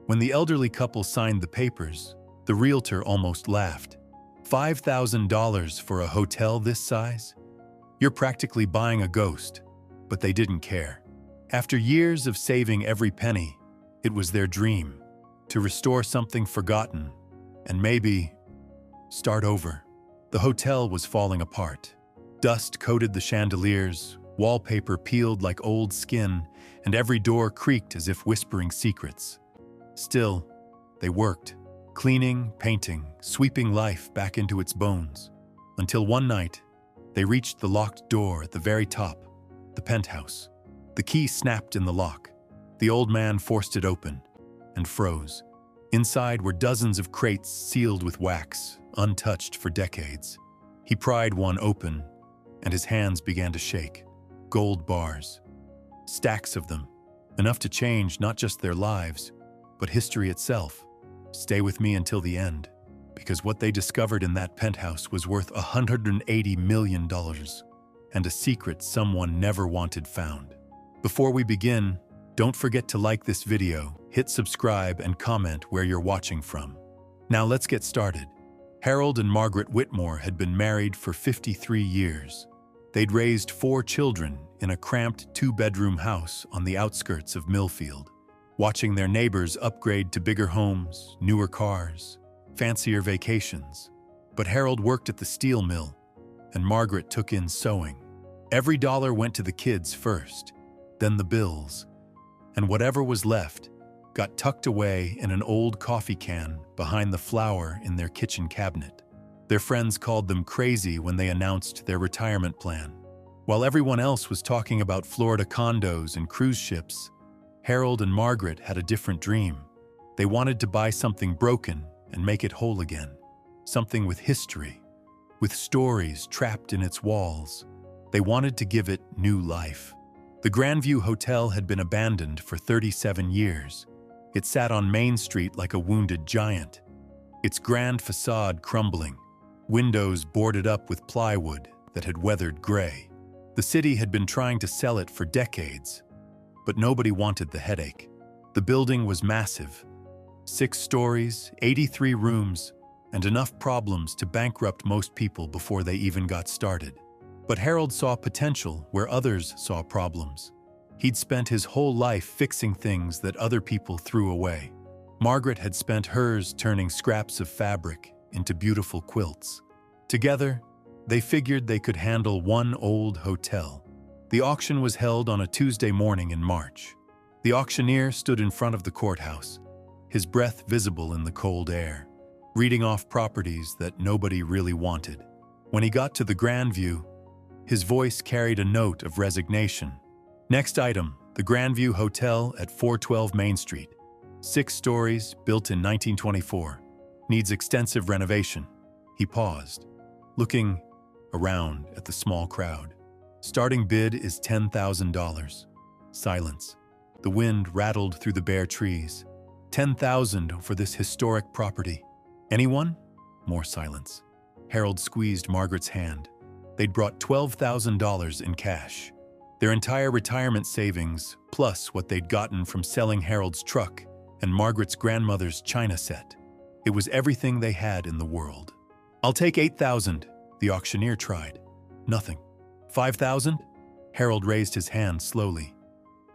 When the elderly couple signed the papers, the realtor almost laughed. $5,000 for a hotel this size? You're practically buying a ghost. But they didn't care. After years of saving every penny, it was their dream to restore something forgotten and maybe start over. The hotel was falling apart. Dust coated the chandeliers, wallpaper peeled like old skin, and every door creaked as if whispering secrets. Still, they worked, cleaning, painting, sweeping life back into its bones. Until one night, they reached the locked door at the very top, the penthouse. The key snapped in the lock. The old man forced it open and froze. Inside were dozens of crates sealed with wax, untouched for decades. He pried one open, and his hands began to shake. Gold bars. Stacks of them. Enough to change not just their lives, but history itself. Stay with me until the end, because what they discovered in that penthouse was worth $180 million, and a secret someone never wanted found. Before we begin, don't forget to like this video, hit subscribe, and comment where you're watching from. Now let's get started. Harold and Margaret Whitmore had been married for 53 years. They'd raised 4 children in a cramped 2-bedroom house on the outskirts of Millfield, watching their neighbors upgrade to bigger homes, newer cars, fancier vacations. But Harold worked at the steel mill, and Margaret took in sewing. Every dollar went to the kids first, then the bills, and whatever was left got tucked away in an old coffee can behind the flour in their kitchen cabinet. Their friends called them crazy when they announced their retirement plan. While everyone else was talking about Florida condos and cruise ships, Harold and Margaret had a different dream. They wanted to buy something broken and make it whole again. Something with history, with stories trapped in its walls. They wanted to give it new life. The Grandview Hotel had been abandoned for 37 years. It sat on Main Street like a wounded giant, its grand facade crumbling, windows boarded up with plywood that had weathered gray. The city had been trying to sell it for decades, but nobody wanted the headache. The building was massive, 6 stories, 83 rooms, and enough problems to bankrupt most people before they even got started. But Harold saw potential where others saw problems. He'd spent his whole life fixing things that other people threw away. Margaret had spent hers turning scraps of fabric into beautiful quilts. Together, they figured they could handle one old hotel. The auction was held on a Tuesday morning in March. The auctioneer stood in front of the courthouse, his breath visible in the cold air, reading off properties that nobody really wanted. When he got to the Grandview, his voice carried a note of resignation. Next item, the Grandview Hotel at 412 Main Street. 6 stories, built in 1924. Needs extensive renovation. He paused, looking around at the small crowd. Starting bid is $10,000. Silence. The wind rattled through the bare trees. $10,000 for this historic property. Anyone? More silence. Harold squeezed Margaret's hand. They'd brought $12,000 in cash. Their entire retirement savings, plus what they'd gotten from selling Harold's truck and Margaret's grandmother's china set. It was everything they had in the world. "I'll take $8,000, the auctioneer tried. Nothing. $5,000? Harold raised his hand slowly.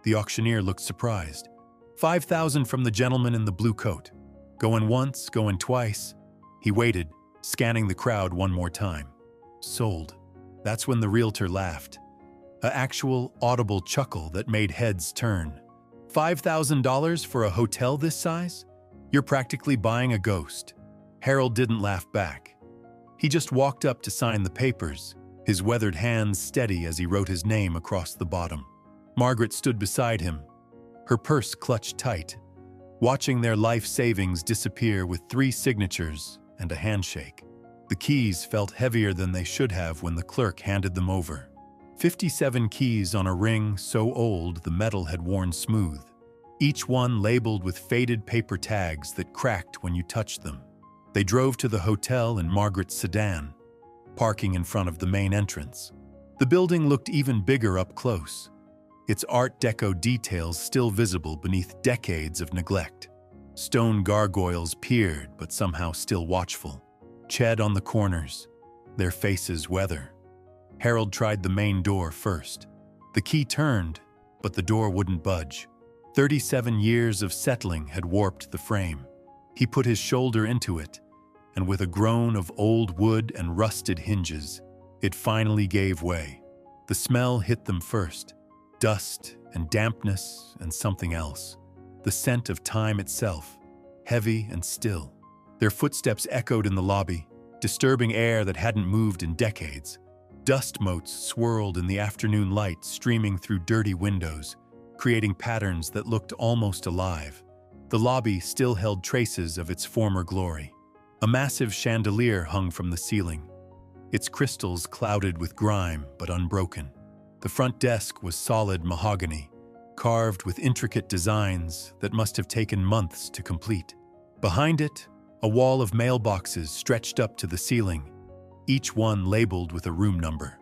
The auctioneer looked surprised. $5,000 from the gentleman in the blue coat. Going once, going twice. He waited, scanning the crowd one more time. Sold. That's when the realtor laughed. An actual, audible chuckle that made heads turn. $5,000 for a hotel this size? You're practically buying a ghost. Harold didn't laugh back. He just walked up to sign the papers, his weathered hands steady as he wrote his name across the bottom. Margaret stood beside him, her purse clutched tight, watching their life savings disappear with 3 signatures and a handshake. The keys felt heavier than they should have when the clerk handed them over. 57 keys on a ring so old the metal had worn smooth, each one labeled with faded paper tags that cracked when you touched them. They drove to the hotel in Margaret's sedan, parking in front of the main entrance. The building looked even bigger up close, its Art Deco details still visible beneath decades of neglect. Stone gargoyles peered, but somehow still watchful. Ched on the corners, their faces weather. Harold tried the main door first. The key turned, but the door wouldn't budge. 37 years of settling had warped the frame. He put his shoulder into it, and with a groan of old wood and rusted hinges, it finally gave way. The smell hit them first. Dust and dampness and something else. The scent of time itself, heavy and still. Their footsteps echoed in the lobby, disturbing air that hadn't moved in decades. Dust motes swirled in the afternoon light streaming through dirty windows, creating patterns that looked almost alive. The lobby still held traces of its former glory. A massive chandelier hung from the ceiling, its crystals clouded with grime but unbroken. The front desk was solid mahogany, carved with intricate designs that must have taken months to complete. Behind it, a wall of mailboxes stretched up to the ceiling, each one labeled with a room number.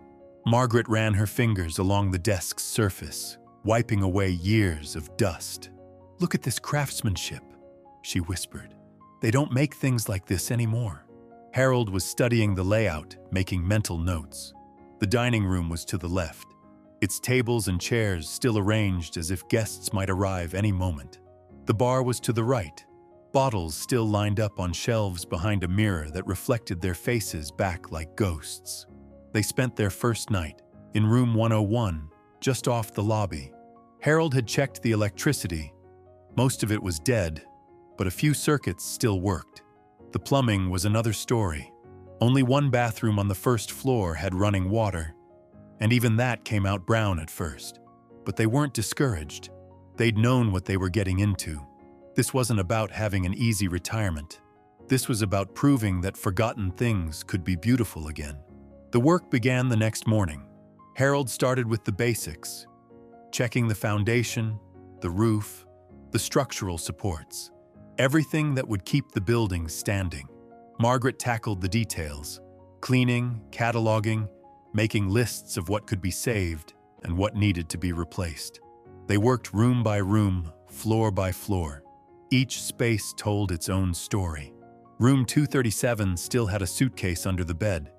Margaret ran her fingers along the desk's surface, wiping away years of dust. "Look at this craftsmanship," she whispered. "They don't make things like this anymore." Harold was studying the layout, making mental notes. The dining room was to the left, its tables and chairs still arranged as if guests might arrive any moment. The bar was to the right, bottles still lined up on shelves behind a mirror that reflected their faces back like ghosts. They spent their first night in room 101, just off the lobby. Harold had checked the electricity. Most of it was dead, but a few circuits still worked. The plumbing was another story. Only one bathroom on the first floor had running water, and even that came out brown at first. But they weren't discouraged. They'd known what they were getting into. This wasn't about having an easy retirement. This was about proving that forgotten things could be beautiful again. The work began the next morning. Harold started with the basics, checking the foundation, the roof, the structural supports, everything that would keep the building standing. Margaret tackled the details, cleaning, cataloging, making lists of what could be saved and what needed to be replaced. They worked room by room, floor by floor. Each space told its own story. Room 237 still had a suitcase under the bed,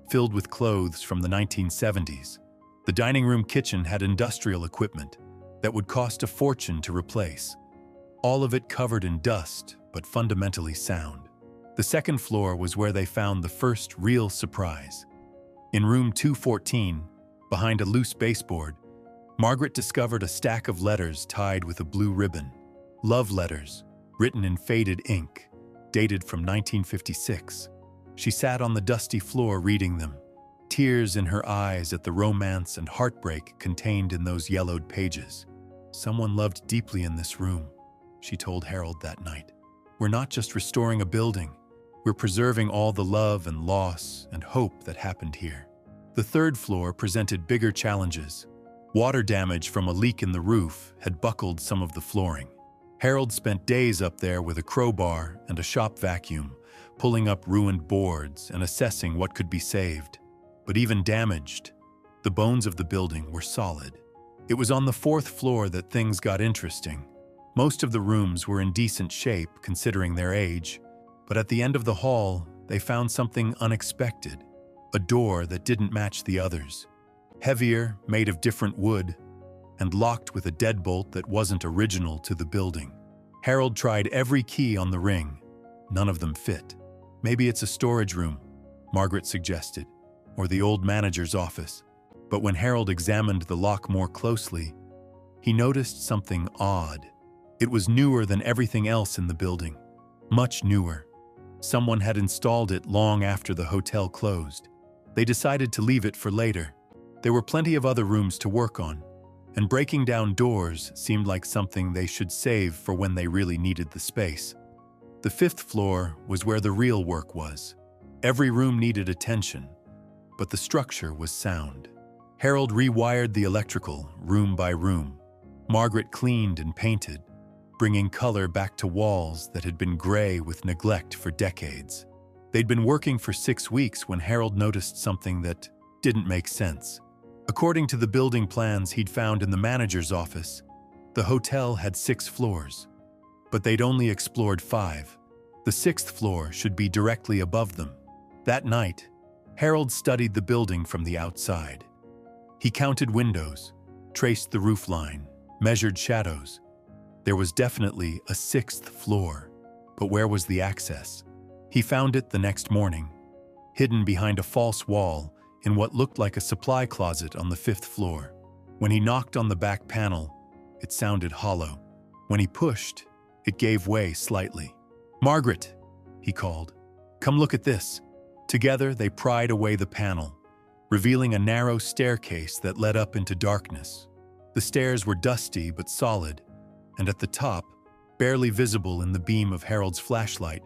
filled with clothes from the 1970s. The dining room kitchen had industrial equipment that would cost a fortune to replace, all of it covered in dust but fundamentally sound. The second floor was where they found the first real surprise. In room 214, behind a loose baseboard, Margaret discovered a stack of letters tied with a blue ribbon. Love letters, written in faded ink, dated from 1956. She sat on the dusty floor reading them, tears in her eyes at the romance and heartbreak contained in those yellowed pages. "Someone loved deeply in this room," she told Harold that night. "We're not just restoring a building, we're preserving all the love and loss and hope that happened here." The third floor presented bigger challenges. Water damage from a leak in the roof had buckled some of the flooring. Harold spent days up there with a crowbar and a shop vacuum, pulling up ruined boards and assessing what could be saved. But even damaged, the bones of the building were solid. It was on the fourth floor that things got interesting. Most of the rooms were in decent shape considering their age, but at the end of the hall, they found something unexpected. A door that didn't match the others. Heavier, made of different wood, and locked with a deadbolt that wasn't original to the building. Harold tried every key on the ring. None of them fit. "Maybe it's a storage room," Margaret suggested, "or the old manager's office." But when Harold examined the lock more closely, he noticed something odd. It was newer than everything else in the building. Much newer. Someone had installed it long after the hotel closed. They decided to leave it for later. There were plenty of other rooms to work on, and breaking down doors seemed like something they should save for when they really needed the space. The fifth floor was where the real work was. Every room needed attention, but the structure was sound. Harold rewired the electrical, room by room. Margaret cleaned and painted, bringing color back to walls that had been gray with neglect for decades. They'd been working for 6 weeks when Harold noticed something that didn't make sense. According to the building plans he'd found in the manager's office, the hotel had 6 floors. But they'd only explored 5. The 6th floor should be directly above them. That night, Harold studied the building from the outside. He counted windows, traced the roofline, measured shadows. There was definitely a 6th floor, but where was the access? He found it the next morning, hidden behind a false wall in what looked like a supply closet on the 5th floor. When he knocked on the back panel, it sounded hollow. When he pushed, it gave way slightly. "Margaret," he called, "come look at this." Together, they pried away the panel, revealing a narrow staircase that led up into darkness. The stairs were dusty but solid, and at the top, barely visible in the beam of Harold's flashlight,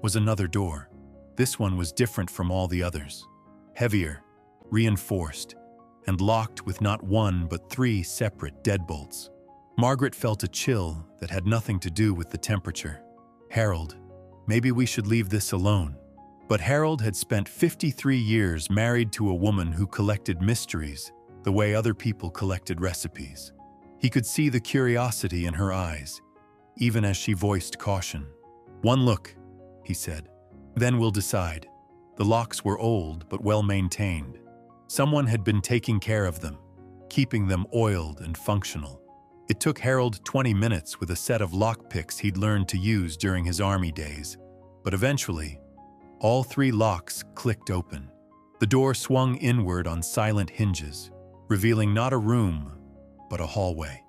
was another door. This one was different from all the others. Heavier, reinforced, and locked with not 1 but 3 separate deadbolts. Margaret felt a chill that had nothing to do with the temperature. "Harold, maybe we should leave this alone." But Harold had spent 53 years married to a woman who collected mysteries the way other people collected recipes. He could see the curiosity in her eyes, even as she voiced caution. "One look," he said. "Then we'll decide." The locks were old but well maintained. Someone had been taking care of them, keeping them oiled and functional. It took Harold 20 minutes with a set of lockpicks he'd learned to use during his army days, but eventually, all 3 locks clicked open. The door swung inward on silent hinges, revealing not a room, but a hallway.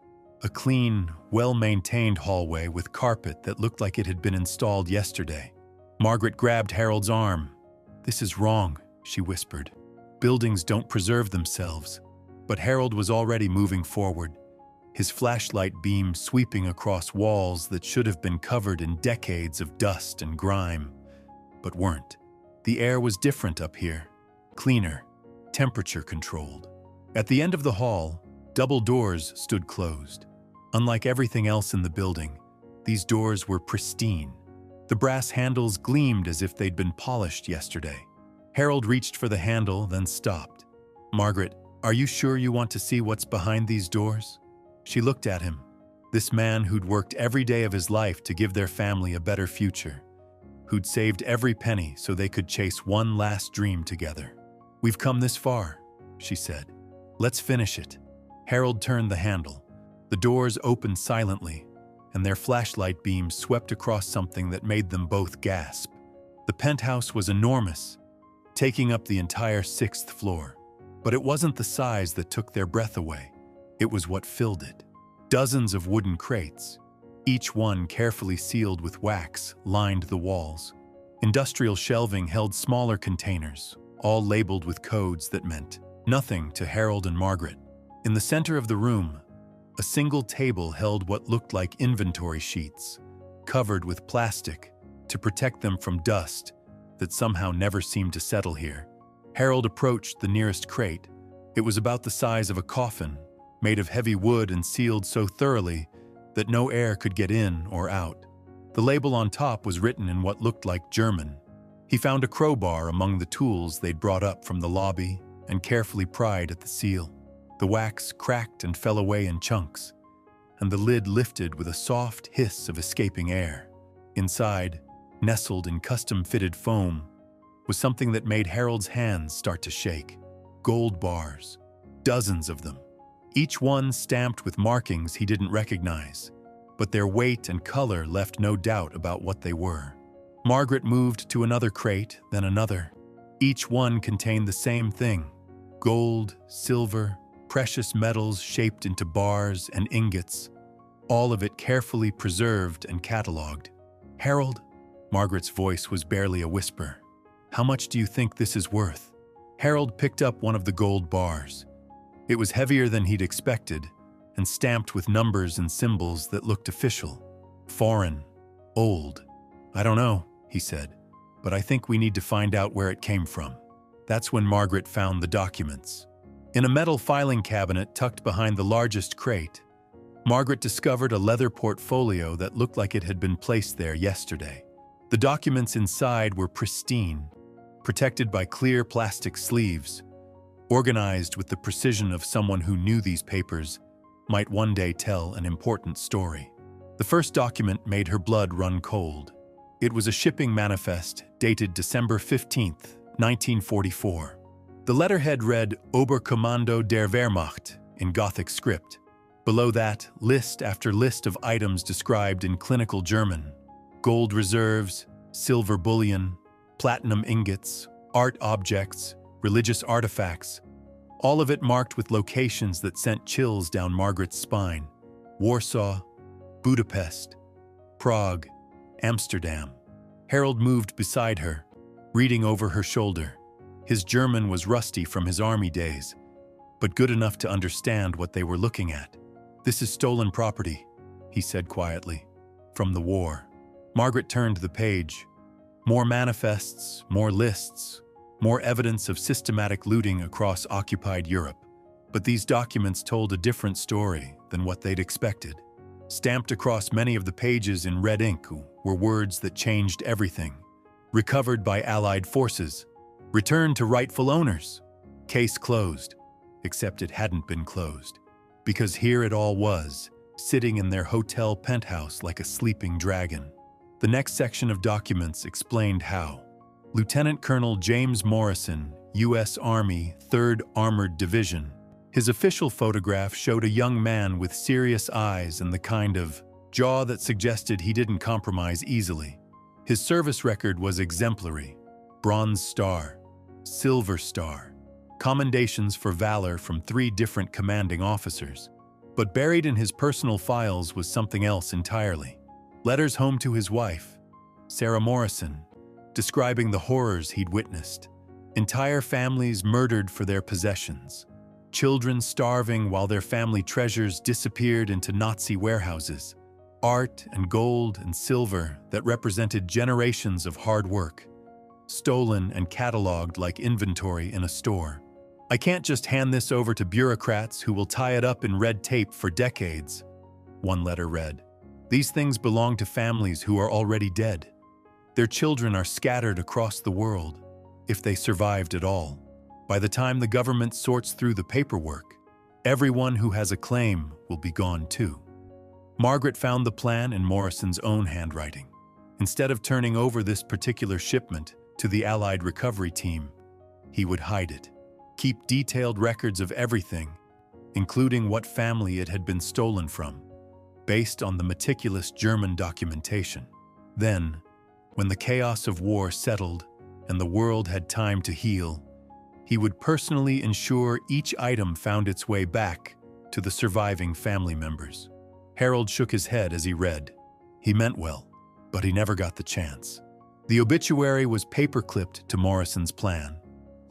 A clean, well-maintained hallway with carpet that looked like it had been installed yesterday. Margaret grabbed Harold's arm. "This is wrong," she whispered. "Buildings don't preserve themselves." But Harold was already moving forward, his flashlight beam sweeping across walls that should have been covered in decades of dust and grime, but weren't. The air was different up here, cleaner, temperature-controlled. At the end of the hall, double doors stood closed. Unlike everything else in the building, these doors were pristine. The brass handles gleamed as if they'd been polished yesterday. Harold reached for the handle, then stopped. "Margaret, are you sure you want to see what's behind these doors?" She looked at him, this man who'd worked every day of his life to give their family a better future, who'd saved every penny so they could chase one last dream together. "We've come this far," she said. "Let's finish it." Harold turned the handle. The doors opened silently, and their flashlight beams swept across something that made them both gasp. The penthouse was enormous, taking up the entire 6th floor. But it wasn't the size that took their breath away. It was what filled it. Dozens of wooden crates, each one carefully sealed with wax, lined the walls. Industrial shelving held smaller containers, all labeled with codes that meant nothing to Harold and Margaret. In the center of the room, a single table held what looked like inventory sheets, covered with plastic to protect them from dust that somehow never seemed to settle here. Harold approached the nearest crate. It was about the size of a coffin, made of heavy wood and sealed so thoroughly that no air could get in or out. The label on top was written in what looked like German. He found a crowbar among the tools they'd brought up from the lobby and carefully pried at the seal. The wax cracked and fell away in chunks, and the lid lifted with a soft hiss of escaping air. Inside, nestled in custom-fitted foam, was something that made Harold's hands start to shake. Gold bars, dozens of them, each one stamped with markings he didn't recognize, but their weight and color left no doubt about what they were. Margaret moved to another crate, then another. Each one contained the same thing: gold, silver, precious metals shaped into bars and ingots, all of it carefully preserved and cataloged. "Harold," Margaret's voice was barely a whisper, "how much do you think this is worth?" Harold picked up one of the gold bars. It was heavier than he'd expected, and stamped with numbers and symbols that looked official. Foreign. Old. "I don't know," he said, "but I think we need to find out where it came from." That's when Margaret found the documents. In a metal filing cabinet tucked behind the largest crate, Margaret discovered a leather portfolio that looked like it had been placed there yesterday. The documents inside were pristine, protected by clear plastic sleeves, organized with the precision of someone who knew these papers might one day tell an important story. The first document made her blood run cold. It was a shipping manifest dated December 15th, 1944. The letterhead read Oberkommando der Wehrmacht in Gothic script. Below that, list after list of items described in clinical German. Gold reserves, silver bullion, platinum ingots, art objects, religious artifacts, all of it marked with locations that sent chills down Margaret's spine. Warsaw, Budapest, Prague, Amsterdam. Harold moved beside her, reading over her shoulder. His German was rusty from his army days, but good enough to understand what they were looking at. "This is stolen property," he said quietly. "From the war." Margaret turned the page. More manifests, more lists, more evidence of systematic looting across occupied Europe. But these documents told a different story than what they'd expected. Stamped across many of the pages in red ink were words that changed everything. Recovered by Allied forces. Returned to rightful owners. Case closed. Except it hadn't been closed. Because here it all was, sitting in their hotel penthouse like a sleeping dragon. The next section of documents explained how. Lieutenant Colonel James Morrison, U.S. Army, 3rd Armored Division. His official photograph showed a young man with serious eyes and the kind of jaw that suggested he didn't compromise easily. His service record was exemplary. Bronze Star, Silver Star, commendations for valor from 3 different commanding officers. But buried in his personal files was something else entirely. Letters home to his wife, Sarah Morrison, describing the horrors he'd witnessed. Entire families murdered for their possessions. Children starving while their family treasures disappeared into Nazi warehouses. Art and gold and silver that represented generations of hard work. Stolen and cataloged like inventory in a store. "I can't just hand this over to bureaucrats who will tie it up in red tape for decades," one letter read. "These things belong to families who are already dead. Their children are scattered across the world, if they survived at all. By the time the government sorts through the paperwork, everyone who has a claim will be gone too." Margaret found the plan in Morrison's own handwriting. Instead of turning over this particular shipment to the Allied recovery team, he would hide it. Keep detailed records of everything, including what family it had been stolen from, based on the meticulous German documentation. Then, when the chaos of war settled and the world had time to heal, he would personally ensure each item found its way back to the surviving family members. Harold shook his head as he read. He meant well, but he never got the chance. The obituary was paper-clipped to Morrison's plan.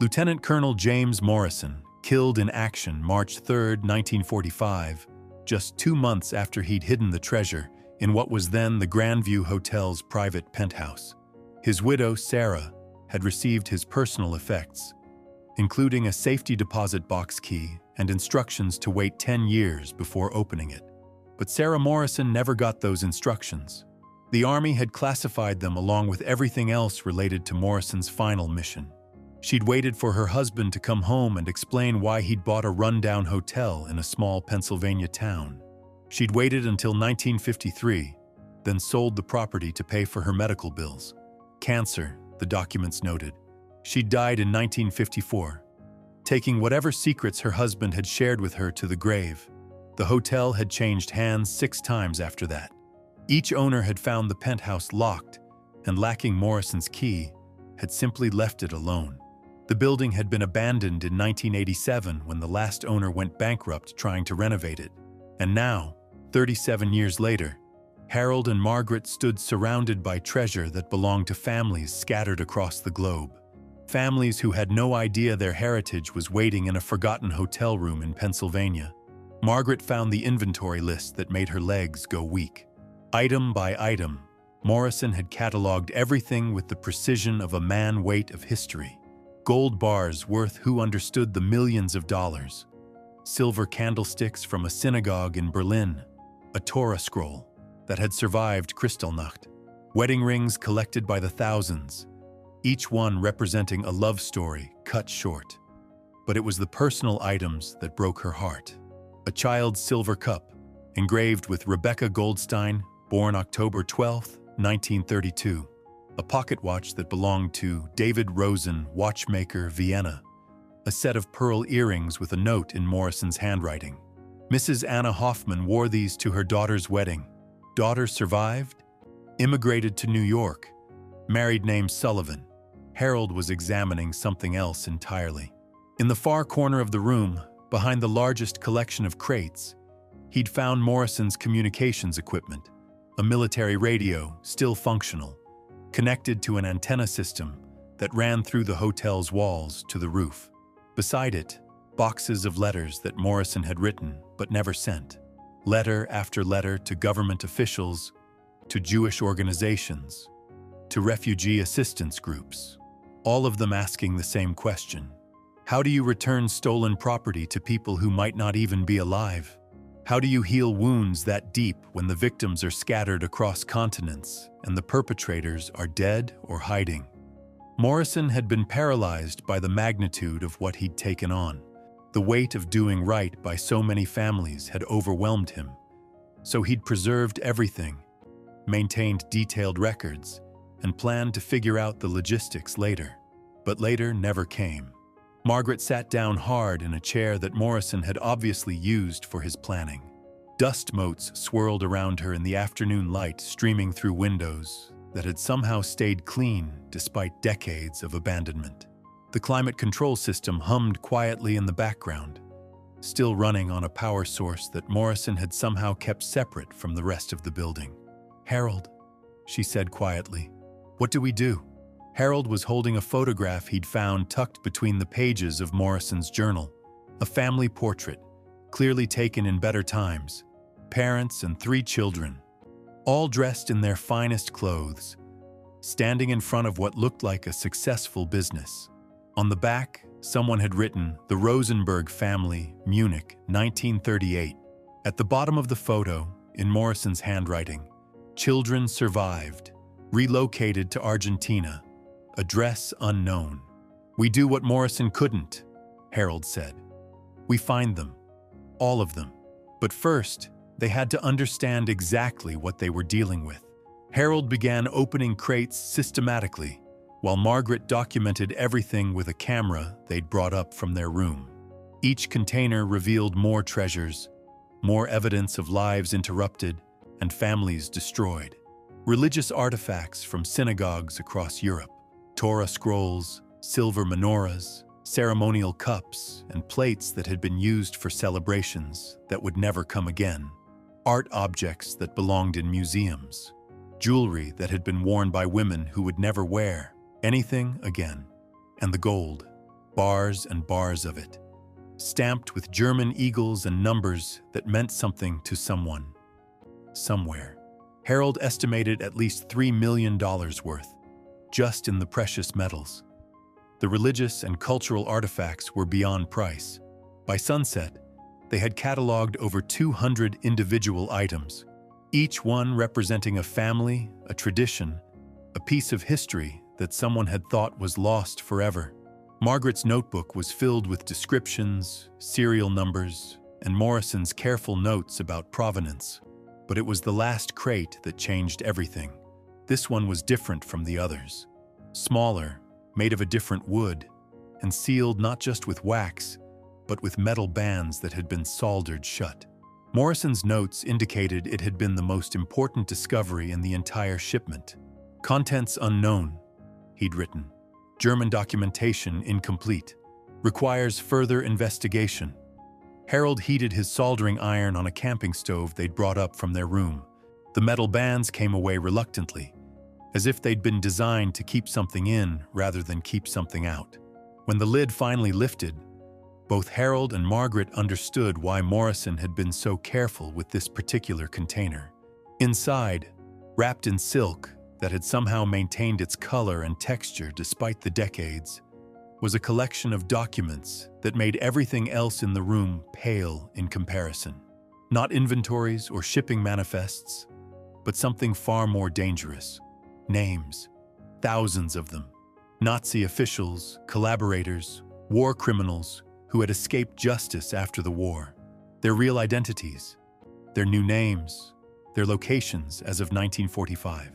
Lieutenant Colonel James Morrison, killed in action March 3, 1945, just 2 months after he'd hidden the treasure in what was then the Grandview Hotel's private penthouse. His widow, Sarah, had received his personal effects, including a safety deposit box key and instructions to wait 10 years before opening it. But Sarah Morrison never got those instructions. The Army had classified them along with everything else related to Morrison's final mission. She'd waited for her husband to come home and explain why he'd bought a rundown hotel in a small Pennsylvania town. She'd waited until 1953, then sold the property to pay for her medical bills. Cancer, the documents noted. She'd died in 1954, taking whatever secrets her husband had shared with her to the grave. The hotel had changed hands 6 times after that. Each owner had found the penthouse locked and, lacking Morrison's key, had simply left it alone. The building had been abandoned in 1987 when the last owner went bankrupt trying to renovate it. And now, 37 years later, Harold and Margaret stood surrounded by treasure that belonged to families scattered across the globe. Families who had no idea their heritage was waiting in a forgotten hotel room in Pennsylvania. Margaret found the inventory list that made her legs go weak. Item by item, Morrison had cataloged everything with the precision of a man-weight of history. Gold bars worth who understood the millions of dollars. Silver candlesticks from a synagogue in Berlin. A Torah scroll that had survived Kristallnacht. Wedding rings collected by the thousands, each one representing a love story cut short. But it was the personal items that broke her heart. A child's silver cup, engraved with Rebecca Goldstein, born October 12, 1932, a pocket watch that belonged to David Rosen, watchmaker, Vienna, a set of pearl earrings with a note in Morrison's handwriting. Mrs. Anna Hoffman wore these to her daughter's wedding. Daughter survived, immigrated to New York, married named Sullivan. Harold was examining something else entirely. In the far corner of the room, behind the largest collection of crates, he'd found Morrison's communications equipment, a military radio, still functional, connected to an antenna system that ran through the hotel's walls to the roof. Beside it, boxes of letters that Morrison had written but never sent. Letter after letter to government officials, to Jewish organizations, to refugee assistance groups, all of them asking the same question. How do you return stolen property to people who might not even be alive? How do you heal wounds that deep when the victims are scattered across continents and the perpetrators are dead or hiding? Morrison had been paralyzed by the magnitude of what he'd taken on. The weight of doing right by so many families had overwhelmed him. So he'd preserved everything, maintained detailed records, and planned to figure out the logistics later. But later never came. Margaret sat down hard in a chair that Morrison had obviously used for his planning. Dust motes swirled around her in the afternoon light streaming through windows that had somehow stayed clean despite decades of abandonment. The climate control system hummed quietly in the background, still running on a power source that Morrison had somehow kept separate from the rest of the building. "Harold," she said quietly, "what do we do?" Harold was holding a photograph he'd found tucked between the pages of Morrison's journal, a family portrait, clearly taken in better times, parents and 3 children, all dressed in their finest clothes, standing in front of what looked like a successful business. On the back, someone had written, "The Rosenberg Family, Munich, 1938. At the bottom of the photo, in Morrison's handwriting, "Children survived, relocated to Argentina, address unknown." "We do what Morrison couldn't," Harold said. "We find them, all of them. But first, they had to understand exactly what they were dealing with." Harold began opening crates systematically, while Margaret documented everything with a camera they'd brought up from their room. Each container revealed more treasures, more evidence of lives interrupted and families destroyed. Religious artifacts from synagogues across Europe, Torah scrolls, silver menorahs, ceremonial cups, and plates that had been used for celebrations that would never come again. Art objects that belonged in museums. Jewelry that had been worn by women who would never wear anything again. And the gold, bars and bars of it, stamped with German eagles and numbers that meant something to someone, somewhere. Harold estimated at least $3 million worth, just in the precious metals. The religious and cultural artifacts were beyond price. By sunset, they had cataloged over 200 individual items, each one representing a family, a tradition, a piece of history that someone had thought was lost forever. Margaret's notebook was filled with descriptions, serial numbers, and Morrison's careful notes about provenance. But it was the last crate that changed everything. This one was different from the others. Smaller, made of a different wood, and sealed not just with wax, but with metal bands that had been soldered shut. Morrison's notes indicated it had been the most important discovery in the entire shipment. "Contents unknown," he'd written. "German documentation incomplete. Requires further investigation." Harold heated his soldering iron on a camping stove they'd brought up from their room. The metal bands came away reluctantly, as if they'd been designed to keep something in rather than keep something out. When the lid finally lifted, both Harold and Margaret understood why Morrison had been so careful with this particular container. Inside, wrapped in silk that had somehow maintained its color and texture despite the decades, was a collection of documents that made everything else in the room pale in comparison. Not inventories or shipping manifests, but something far more dangerous. Names, thousands of them. Nazi officials, collaborators, war criminals who had escaped justice after the war. Their real identities, their new names, their locations as of 1945.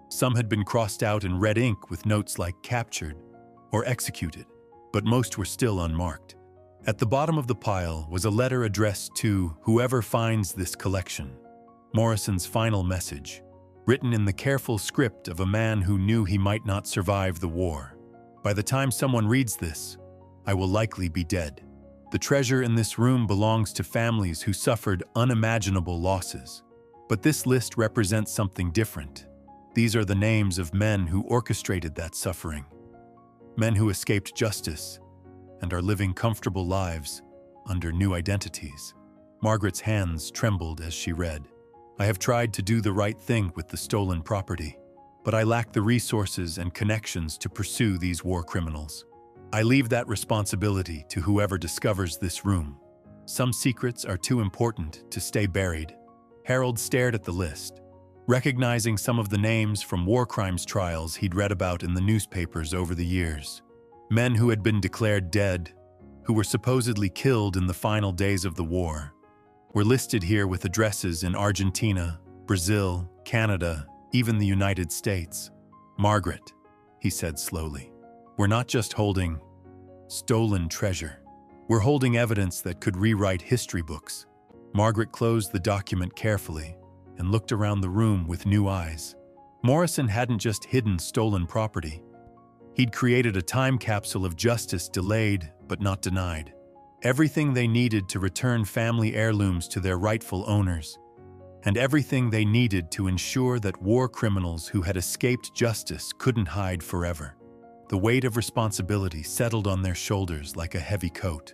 Some had been crossed out in red ink with notes like captured or executed, but most were still unmarked. At the bottom of the pile was a letter addressed to whoever finds this collection. Morrison's final message, written in the careful script of a man who knew he might not survive the war. By the time someone reads this, I will likely be dead. The treasure in this room belongs to families who suffered unimaginable losses. But this list represents something different. These are the names of men who orchestrated that suffering. Men who escaped justice and are living comfortable lives under new identities. Margaret's hands trembled as she read. I have tried to do the right thing with the stolen property, but I lack the resources and connections to pursue these war criminals. I leave that responsibility to whoever discovers this room. Some secrets are too important to stay buried. Harold stared at the list, recognizing some of the names from war crimes trials he'd read about in the newspapers over the years. Men who had been declared dead, who were supposedly killed in the final days of the war, were listed here with addresses in Argentina, Brazil, Canada, even the United States. Margaret, he said slowly, we're not just holding stolen treasure. We're holding evidence that could rewrite history books. Margaret closed the document carefully and looked around the room with new eyes. Morrison hadn't just hidden stolen property. He'd created a time capsule of justice delayed but not denied. Everything they needed to return family heirlooms to their rightful owners, and everything they needed to ensure that war criminals who had escaped justice couldn't hide forever. The weight of responsibility settled on their shoulders like a heavy coat.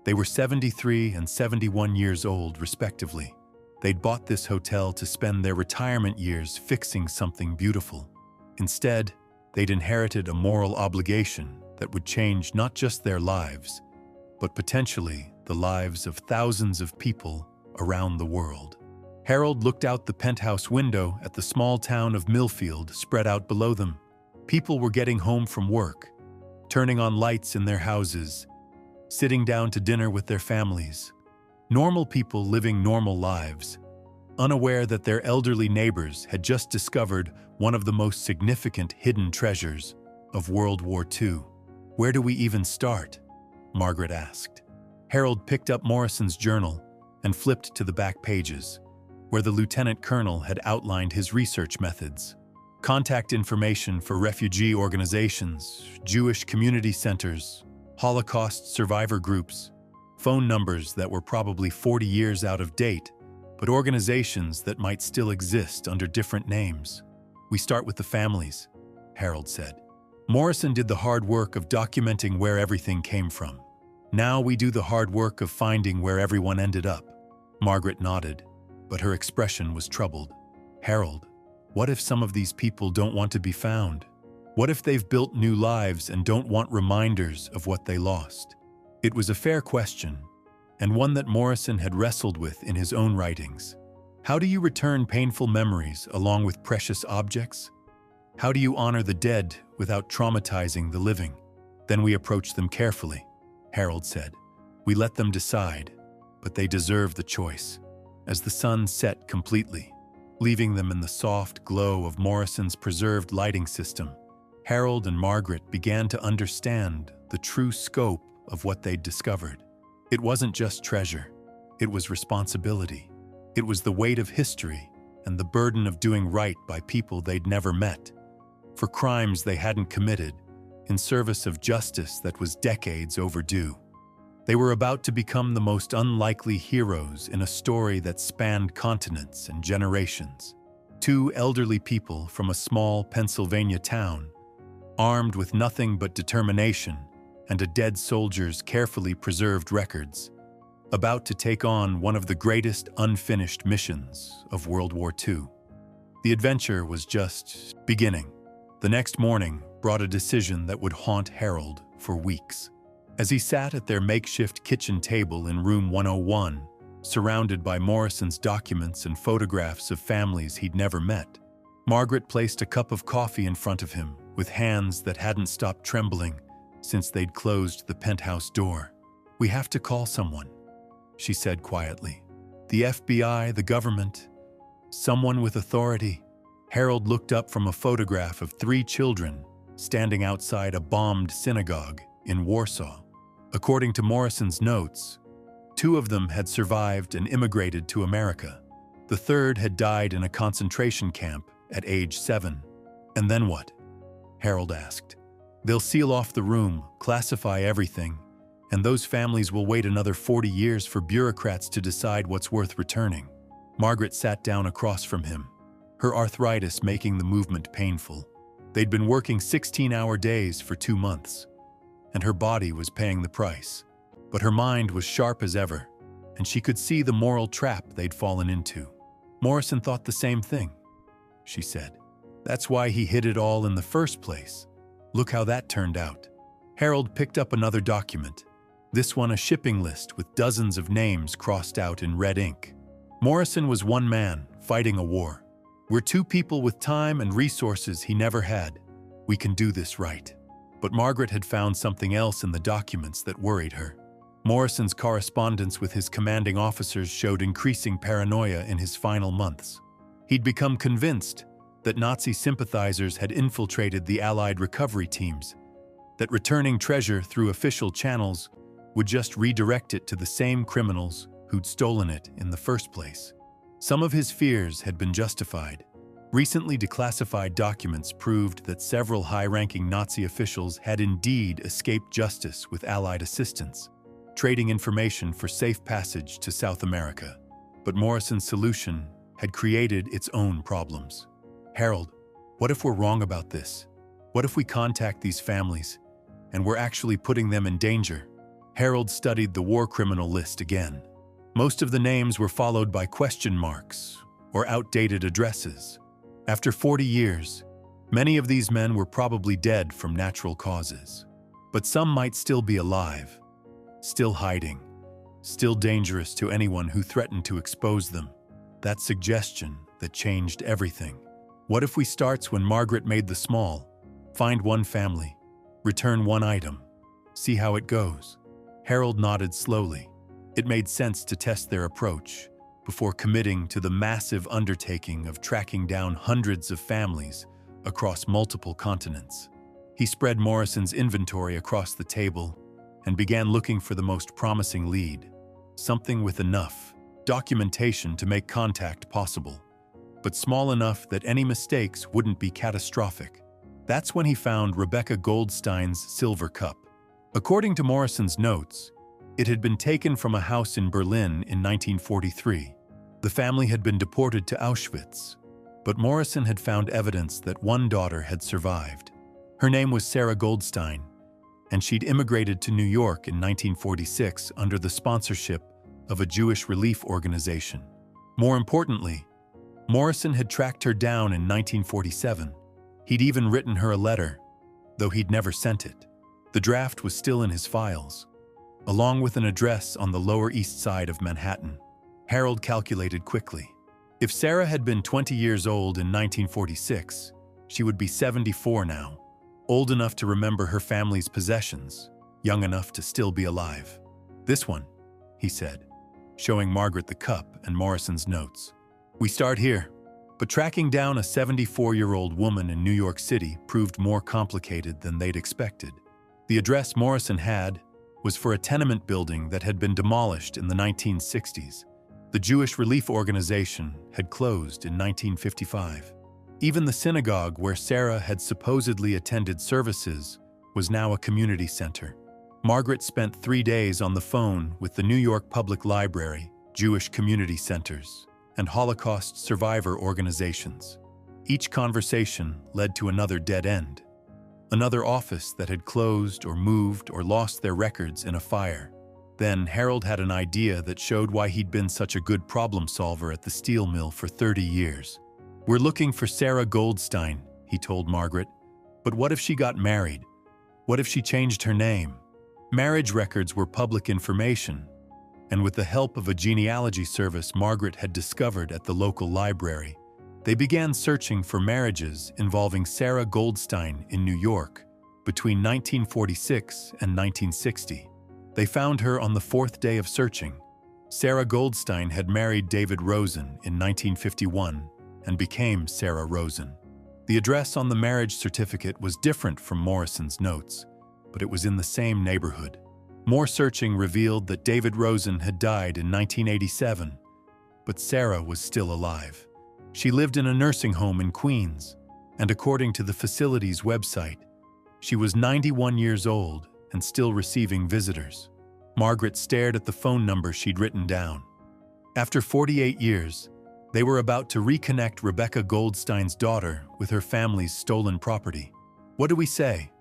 They were 73 and 71 years old, respectively. They'd bought this hotel to spend their retirement years fixing something beautiful. Instead, they'd inherited a moral obligation that would change not just their lives, but potentially the lives of thousands of people around the world. Harold looked out the penthouse window at the small town of Millfield spread out below them. People were getting home from work, turning on lights in their houses, sitting down to dinner with their families. Normal people living normal lives, unaware that their elderly neighbors had just discovered one of the most significant hidden treasures of World War II. Where do we even start? Margaret asked. Harold picked up Morrison's journal and flipped to the back pages, where the lieutenant colonel had outlined his research methods. Contact information for refugee organizations, Jewish community centers, Holocaust survivor groups, phone numbers that were probably 40 years out of date, but organizations that might still exist under different names. We start with the families, Harold said. Morrison did the hard work of documenting where everything came from. Now we do the hard work of finding where everyone ended up. Margaret nodded, but her expression was troubled. Harold, what if some of these people don't want to be found? What if they've built new lives and don't want reminders of what they lost? It was a fair question, and one that Morrison had wrestled with in his own writings. How do you return painful memories along with precious objects? How do you honor the dead without traumatizing the living? Then we approach them carefully, Harold said. We let them decide, but they deserve the choice. As the sun set completely, leaving them in the soft glow of Morrison's preserved lighting system, Harold and Margaret began to understand the true scope of what they'd discovered. It wasn't just treasure, it was responsibility. It was the weight of history and the burden of doing right by people they'd never met, for crimes they hadn't committed, in service of justice that was decades overdue. They were about to become the most unlikely heroes in a story that spanned continents and generations. Two elderly people from a small Pennsylvania town, armed with nothing but determination and a dead soldier's carefully preserved records, about to take on one of the greatest unfinished missions of World War II. The adventure was just beginning. The next morning brought a decision that would haunt Harold for weeks. As he sat at their makeshift kitchen table in room 101, surrounded by Morrison's documents and photographs of families he'd never met, Margaret placed a cup of coffee in front of him with hands that hadn't stopped trembling since they'd closed the penthouse door. We have to call someone, she said quietly. The FBI, the government, Someone with authority. Harold looked up from a photograph of 3 children standing outside a bombed synagogue in Warsaw. According to Morrison's notes, 2 of them had survived and immigrated to America. The third had died in a concentration camp at age 7. And then what? Harold asked. They'll seal off the room, classify everything, and those families will wait another 40 years for bureaucrats to decide what's worth returning. Margaret sat down across from him, her arthritis making the movement painful. They'd been working 16-hour days for 2 months, and her body was paying the price. But her mind was sharp as ever, and she could see the moral trap they'd fallen into. Morrison thought the same thing, she said. That's why he hid it all in the first place. Look how that turned out. Harold picked up another document, this one a shipping list with dozens of names crossed out in red ink. Morrison was one man fighting a war. We're 2 people with time and resources he never had. We can do this right. But Margaret had found something else in the documents that worried her. Morrison's correspondence with his commanding officers showed increasing paranoia in his final months. He'd become convinced that Nazi sympathizers had infiltrated the Allied recovery teams, that returning treasure through official channels would just redirect it to the same criminals who'd stolen it in the first place. Some of his fears had been justified. Recently declassified documents proved that several high-ranking Nazi officials had indeed escaped justice with Allied assistance, trading information for safe passage to South America. But Morrison's solution had created its own problems. Harold, what if we're wrong about this? What if we contact these families and we're actually putting them in danger? Harold studied the war criminal list again. Most of the names were followed by question marks or outdated addresses. After 40 years, many of these men were probably dead from natural causes. But some might still be alive, still hiding, still dangerous to anyone who threatened to expose them. That suggestion that changed everything. What if we starts when Margaret made the small, find one family, return one item, see how it goes? Harold nodded slowly. It made sense to test their approach before committing to the massive undertaking of tracking down hundreds of families across multiple continents. He spread Morrison's inventory across the table and began looking for the most promising lead, something with enough documentation to make contact possible, but small enough that any mistakes wouldn't be catastrophic. That's when he found Rebecca Goldstein's silver cup. According to Morrison's notes, it had been taken from a house in Berlin in 1943. The family had been deported to Auschwitz, but Morrison had found evidence that one daughter had survived. Her name was Sarah Goldstein, and she'd immigrated to New York in 1946 under the sponsorship of a Jewish relief organization. More importantly, Morrison had tracked her down in 1947. He'd even written her a letter, though he'd never sent it. The draft was still in his files, along with an address on the Lower East Side of Manhattan. Harold calculated quickly. If Sarah had been 20 years old in 1946, she would be 74 now, old enough to remember her family's possessions, young enough to still be alive. This one, he said, showing Margaret the cup and Morrison's notes. We start here, but tracking down a 74-year-old woman in New York City proved more complicated than they'd expected. The address Morrison had was for a tenement building that had been demolished in the 1960s. The Jewish Relief Organization had closed in 1955. Even the synagogue where Sarah had supposedly attended services was now a community center. Margaret spent 3 days on the phone with the New York Public Library, Jewish community centers, and Holocaust survivor organizations. Each conversation led to another dead end. Another office that had closed or moved or lost their records in a fire. Then Harold had an idea that showed why he'd been such a good problem solver at the steel mill for 30 years. We're looking for Sarah Goldstein, he told Margaret. But what if she got married? What if she changed her name? Marriage records were public information, and with the help of a genealogy service Margaret had discovered at the local library, they began searching for marriages involving Sarah Goldstein in New York between 1946 and 1960. They found her on the 4th day of searching, Sarah Goldstein had married David Rosen in 1951 and became Sarah Rosen. The address on the marriage certificate was different from Morrison's notes, but it was in the same neighborhood. More searching revealed that David Rosen had died in 1987, but Sarah was still alive. She lived in a nursing home in Queens, and according to the facility's website, she was 91 years old and still receiving visitors. Margaret stared at the phone number she'd written down. After 48 years, they were about to reconnect Rebecca Goldstein's daughter with her family's stolen property. "What do we say?"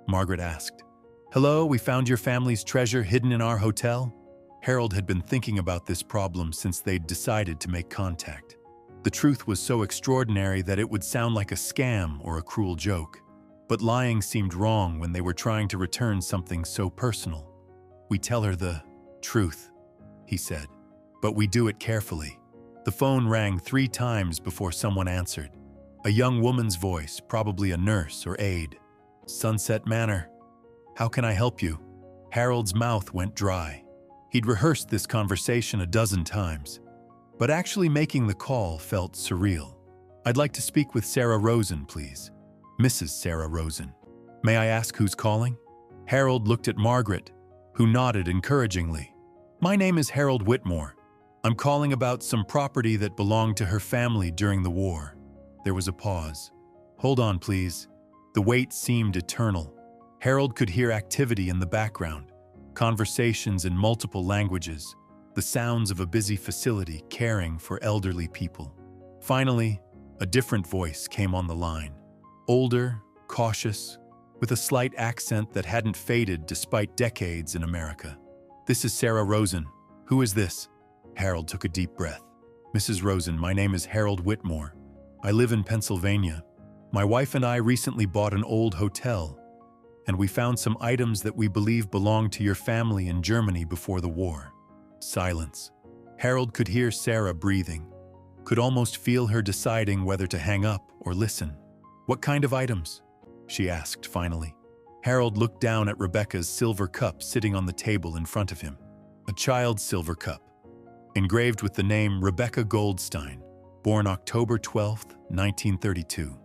Margaret asked. "Hello, we found your family's treasure hidden in our hotel." Harold had been thinking about this problem since they'd decided to make contact. The truth was so extraordinary that it would sound like a scam or a cruel joke. But lying seemed wrong when they were trying to return something so personal. "We tell her the truth," he said, "but we do it carefully." The phone rang 3 times before someone answered. A young woman's voice, probably a nurse or aide. "Sunset Manor. How can I help you?" Harold's mouth went dry. He'd rehearsed this conversation a dozen times, but actually making the call felt surreal. "I'd like to speak with Sarah Rosen, please." "Mrs. Sarah Rosen. May I ask who's calling?" Harold looked at Margaret, who nodded encouragingly. "My name is Harold Whitmore. I'm calling about some property that belonged to her family during the war." There was a pause. "Hold on, please." The wait seemed eternal. Harold could hear activity in the background, conversations in multiple languages, the sounds of a busy facility caring for elderly people. Finally, a different voice came on the line. Older, cautious, with a slight accent that hadn't faded despite decades in America. "This is Sarah Rosen. Who is this?" Harold took a deep breath. "Mrs. Rosen, my name is Harold Whitmore. I live in Pennsylvania. My wife and I recently bought an old hotel, and we found some items that we believe belonged to your family in Germany before the war." Silence. Harold could hear Sarah breathing, could almost feel her deciding whether to hang up or listen. "What kind of items?" she asked finally. Harold looked down at Rebecca's silver cup sitting on the table in front of him. A child's silver cup, engraved with the name Rebecca Goldstein, born October 12, 1932.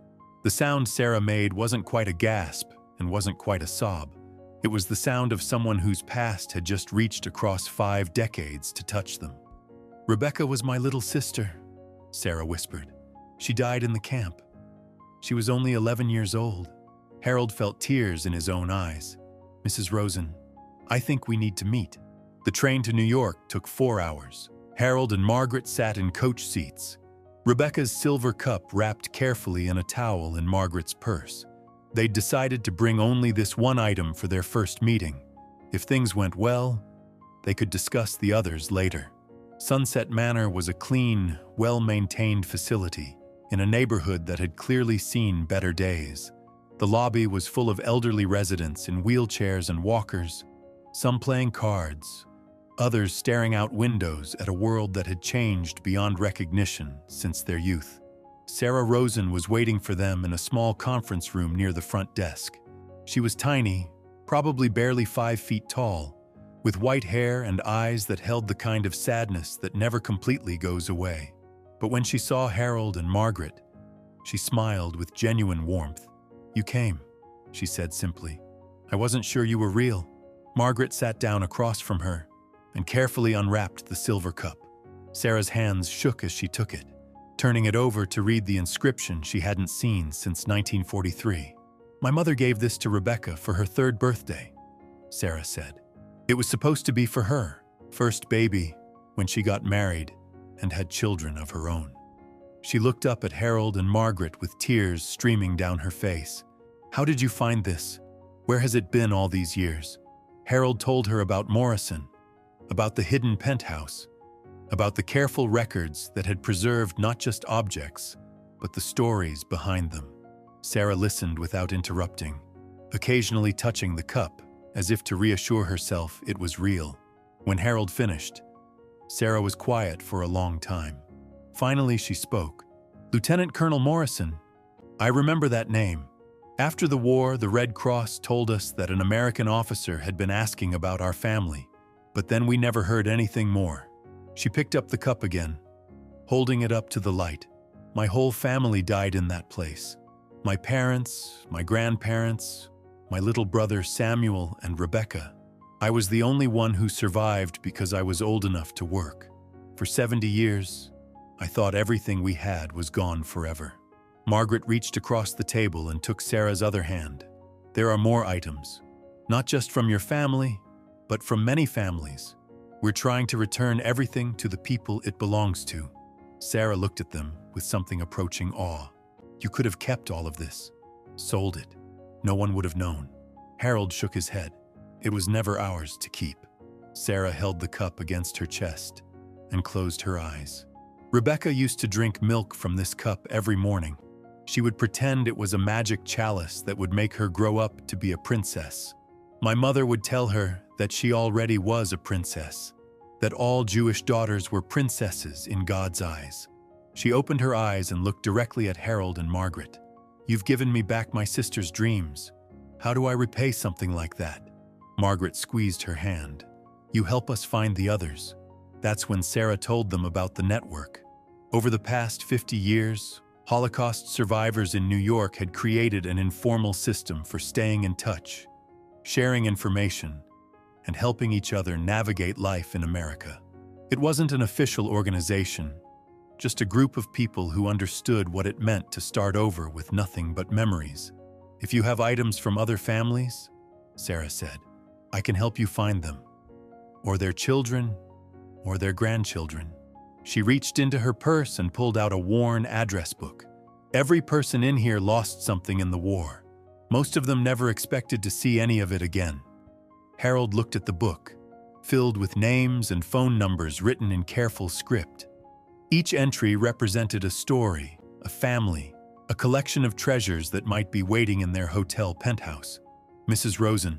The sound Sarah made wasn't quite a gasp and wasn't quite a sob. It was the sound of someone whose past had just reached across 5 decades to touch them. "Rebecca was my little sister," Sarah whispered. "She died in the camp. She was only 11 years old." Harold felt tears in his own eyes. "Mrs. Rosen, I think we need to meet." The train to New York took 4 hours. Harold and Margaret sat in coach seats, Rebecca's silver cup wrapped carefully in a towel in Margaret's purse. They'd decided to bring only this one item for their first meeting. If things went well, they could discuss the others later. Sunset Manor was a clean, well-maintained facility in a neighborhood that had clearly seen better days. The lobby was full of elderly residents in wheelchairs and walkers, some playing cards, others staring out windows at a world that had changed beyond recognition since their youth. Sarah Rosen was waiting for them in a small conference room near the front desk. She was tiny, probably barely 5 feet tall, with white hair and eyes that held the kind of sadness that never completely goes away. But when she saw Harold and Margaret, she smiled with genuine warmth. "You came," she said simply. "I wasn't sure you were real." Margaret sat down across from her and carefully unwrapped the silver cup. Sarah's hands shook as she took it, turning it over to read the inscription she hadn't seen since 1943. "My mother gave this to Rebecca for her 3rd birthday," Sarah said. "It was supposed to be for her first baby when she got married and had children of her own." She looked up at Harold and Margaret with tears streaming down her face. "How did you find this? Where has it been all these years?" Harold told her about Morrison, about the hidden penthouse, about the careful records that had preserved not just objects, but the stories behind them. Sarah listened without interrupting, occasionally touching the cup, as if to reassure herself it was real. When Harold finished, Sarah was quiet for a long time. Finally, she spoke. "Lieutenant Colonel Morrison. I remember that name. After the war, the Red Cross told us that an American officer had been asking about our family, but then we never heard anything more." She picked up the cup again, holding it up to the light. My whole family died in that place. My parents, my grandparents, my little brother Samuel and Rebecca. I was the only one who survived because I was old enough to work. For 70 years, I thought everything we had was gone forever. Margaret reached across the table and took Sarah's other hand. There are more items, not just from your family, but from many families. We're trying to return everything to the people it belongs to. Sarah looked at them with something approaching awe. You could have kept all of this, sold it. No one would have known. Harold shook his head. It was never ours to keep. Sarah held the cup against her chest and closed her eyes. Rebecca used to drink milk from this cup every morning. She would pretend it was a magic chalice that would make her grow up to be a princess. My mother would tell her that she already was a princess, that all Jewish daughters were princesses in God's eyes. She opened her eyes and looked directly at Harold and Margaret. You've given me back my sister's dreams. How do I repay something like that? Margaret squeezed her hand. You help us find the others. That's when Sarah told them about the network. Over the past 50 years, Holocaust survivors in New York had created an informal system for staying in touch, sharing information, and helping each other navigate life in America. It wasn't an official organization, just a group of people who understood what it meant to start over with nothing but memories. If you have items from other families, Sarah said, I can help you find them, or their children, or their grandchildren. She reached into her purse and pulled out a worn address book. Every person in here lost something in the war. Most of them never expected to see any of it again. Harold looked at the book, filled with names and phone numbers written in careful script. Each entry represented a story, a family, a collection of treasures that might be waiting in their hotel penthouse. Mrs. Rosen,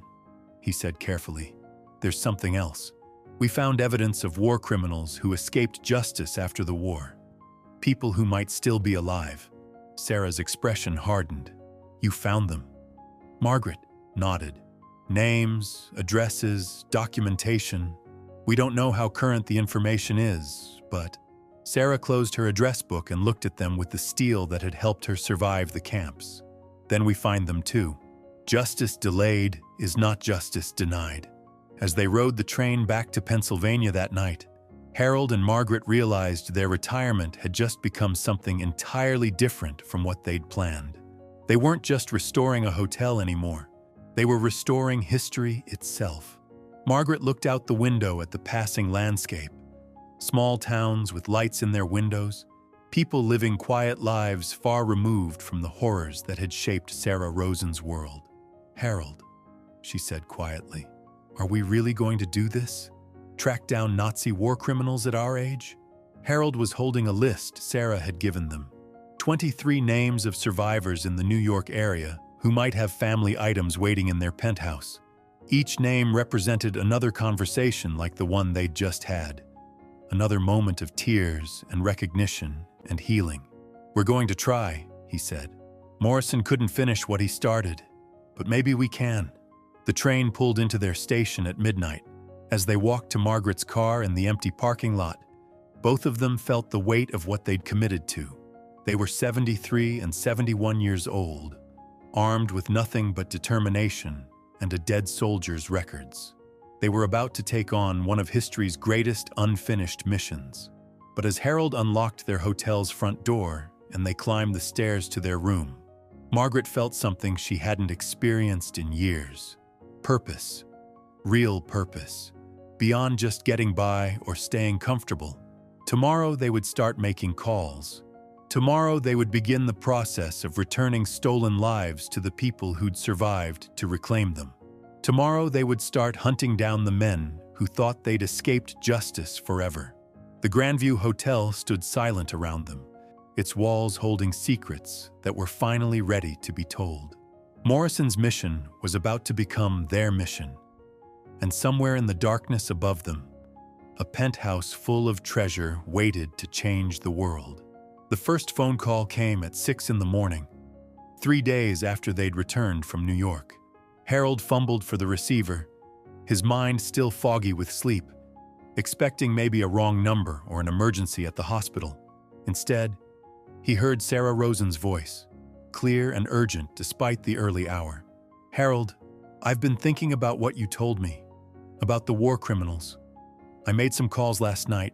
he said carefully, there's something else. We found evidence of war criminals who escaped justice after the war. People who might still be alive. Sarah's expression hardened. You found them. Margaret nodded. Names, addresses, documentation. We don't know how current the information is, but... Sarah closed her address book and looked at them with the steel that had helped her survive the camps. Then we find them too. Justice delayed is not justice denied. As they rode the train back to Pennsylvania that night, Harold and Margaret realized their retirement had just become something entirely different from what they'd planned. They weren't just restoring a hotel anymore. They were restoring history itself. Margaret looked out the window at the passing landscape. Small towns with lights in their windows, people living quiet lives far removed from the horrors that had shaped Sarah Rosen's world. Harold, she said quietly, are we really going to do this? Track down Nazi war criminals at our age? Harold was holding a list Sarah had given them. 23 names of survivors in the New York area who might have family items waiting in their penthouse. Each name represented another conversation like the one they'd just had. Another moment of tears and recognition and healing. We're going to try, he said. Morrison couldn't finish what he started, but maybe we can. The train pulled into their station at midnight. As they walked to Margaret's car in the empty parking lot, both of them felt the weight of what they'd committed to. They were 73 and 71 years old, armed with nothing but determination and a dead soldier's records. They were about to take on one of history's greatest unfinished missions. But as Harold unlocked their hotel's front door and they climbed the stairs to their room, Margaret felt something she hadn't experienced in years. Purpose. Real purpose. Beyond just getting by or staying comfortable. Tomorrow they would start making calls. Tomorrow they would begin the process of returning stolen lives to the people who'd survived to reclaim them. Tomorrow they would start hunting down the men who thought they'd escaped justice forever. The Grandview Hotel stood silent around them, its walls holding secrets that were finally ready to be told. Morrison's mission was about to become their mission. And somewhere in the darkness above them, a penthouse full of treasure waited to change the world. The first phone call came at 6 in the morning, 3 days after they'd returned from New York. Harold fumbled for the receiver, his mind still foggy with sleep. expecting maybe a wrong number or an emergency at the hospital. Instead, he heard Sarah Rosen's voice, clear and urgent despite the early hour. "Harold, I've been thinking about what you told me, about the war criminals. I made some calls last night,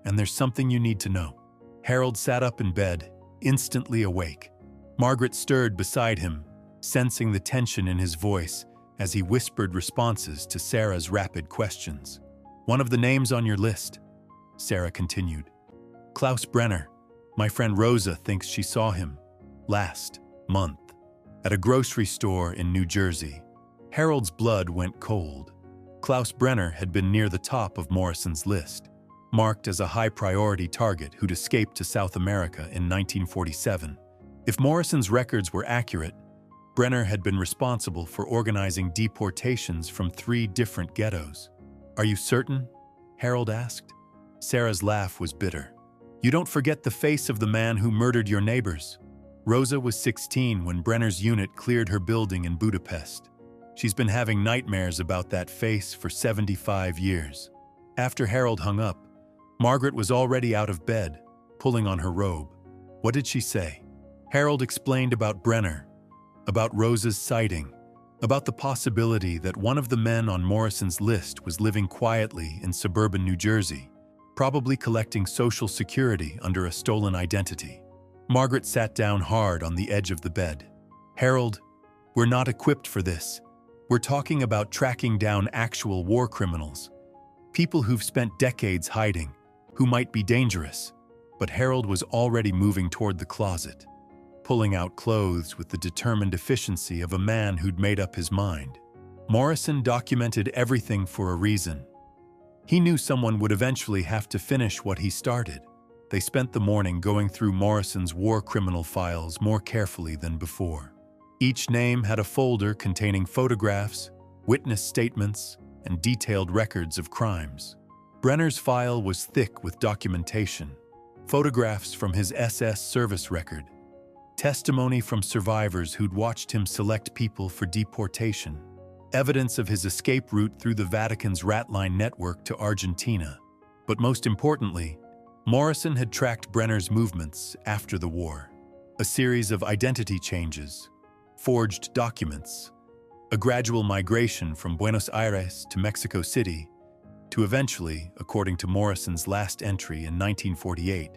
and there's something you need to know." Harold sat up in bed, instantly awake. Margaret stirred beside him, sensing the tension in his voice as he whispered responses to Sarah's rapid questions. "One of the names on your list," Sarah continued. "Klaus Brenner. My friend Rosa thinks she saw him last month at a grocery store in New Jersey." Harold's blood went cold. Klaus Brenner had been near the top of Morrison's list, marked as a high-priority target who'd escaped to South America in 1947. If Morrison's records were accurate, Brenner had been responsible for organizing deportations from 3 different ghettos. "Are you certain?" Harold asked. Sarah's laugh was bitter. "You don't forget the face of the man who murdered your neighbors." Rosa was 16 when Brenner's unit cleared her building in Budapest. She's been having nightmares about that face for 75 years. After Harold hung up, Margaret was already out of bed, pulling on her robe. What did she say? Harold explained about Brenner, about Rosa's sighting, about the possibility that one of the men on Morrison's list was living quietly in suburban New Jersey, probably collecting Social Security under a stolen identity. Margaret sat down hard on the edge of the bed. "Harold, we're not equipped for this. We're talking about tracking down actual war criminals, people who've spent decades hiding, who might be dangerous." But Harold was already moving toward the closet, pulling out clothes with the determined efficiency of a man who'd made up his mind. Morrison documented everything for a reason. He knew someone would eventually have to finish what he started. They spent the morning going through Morrison's war criminal files more carefully than before. Each name had a folder containing photographs, witness statements, and detailed records of crimes. Brenner's file was thick with documentation, photographs from his SS service record, testimony from survivors who'd watched him select people for deportation, evidence of his escape route through the Vatican's ratline network to Argentina. But most importantly, Morrison had tracked Brenner's movements after the war. A series of identity changes, forged documents, a gradual migration from Buenos Aires to Mexico City, to eventually, according to Morrison's last entry in 1948,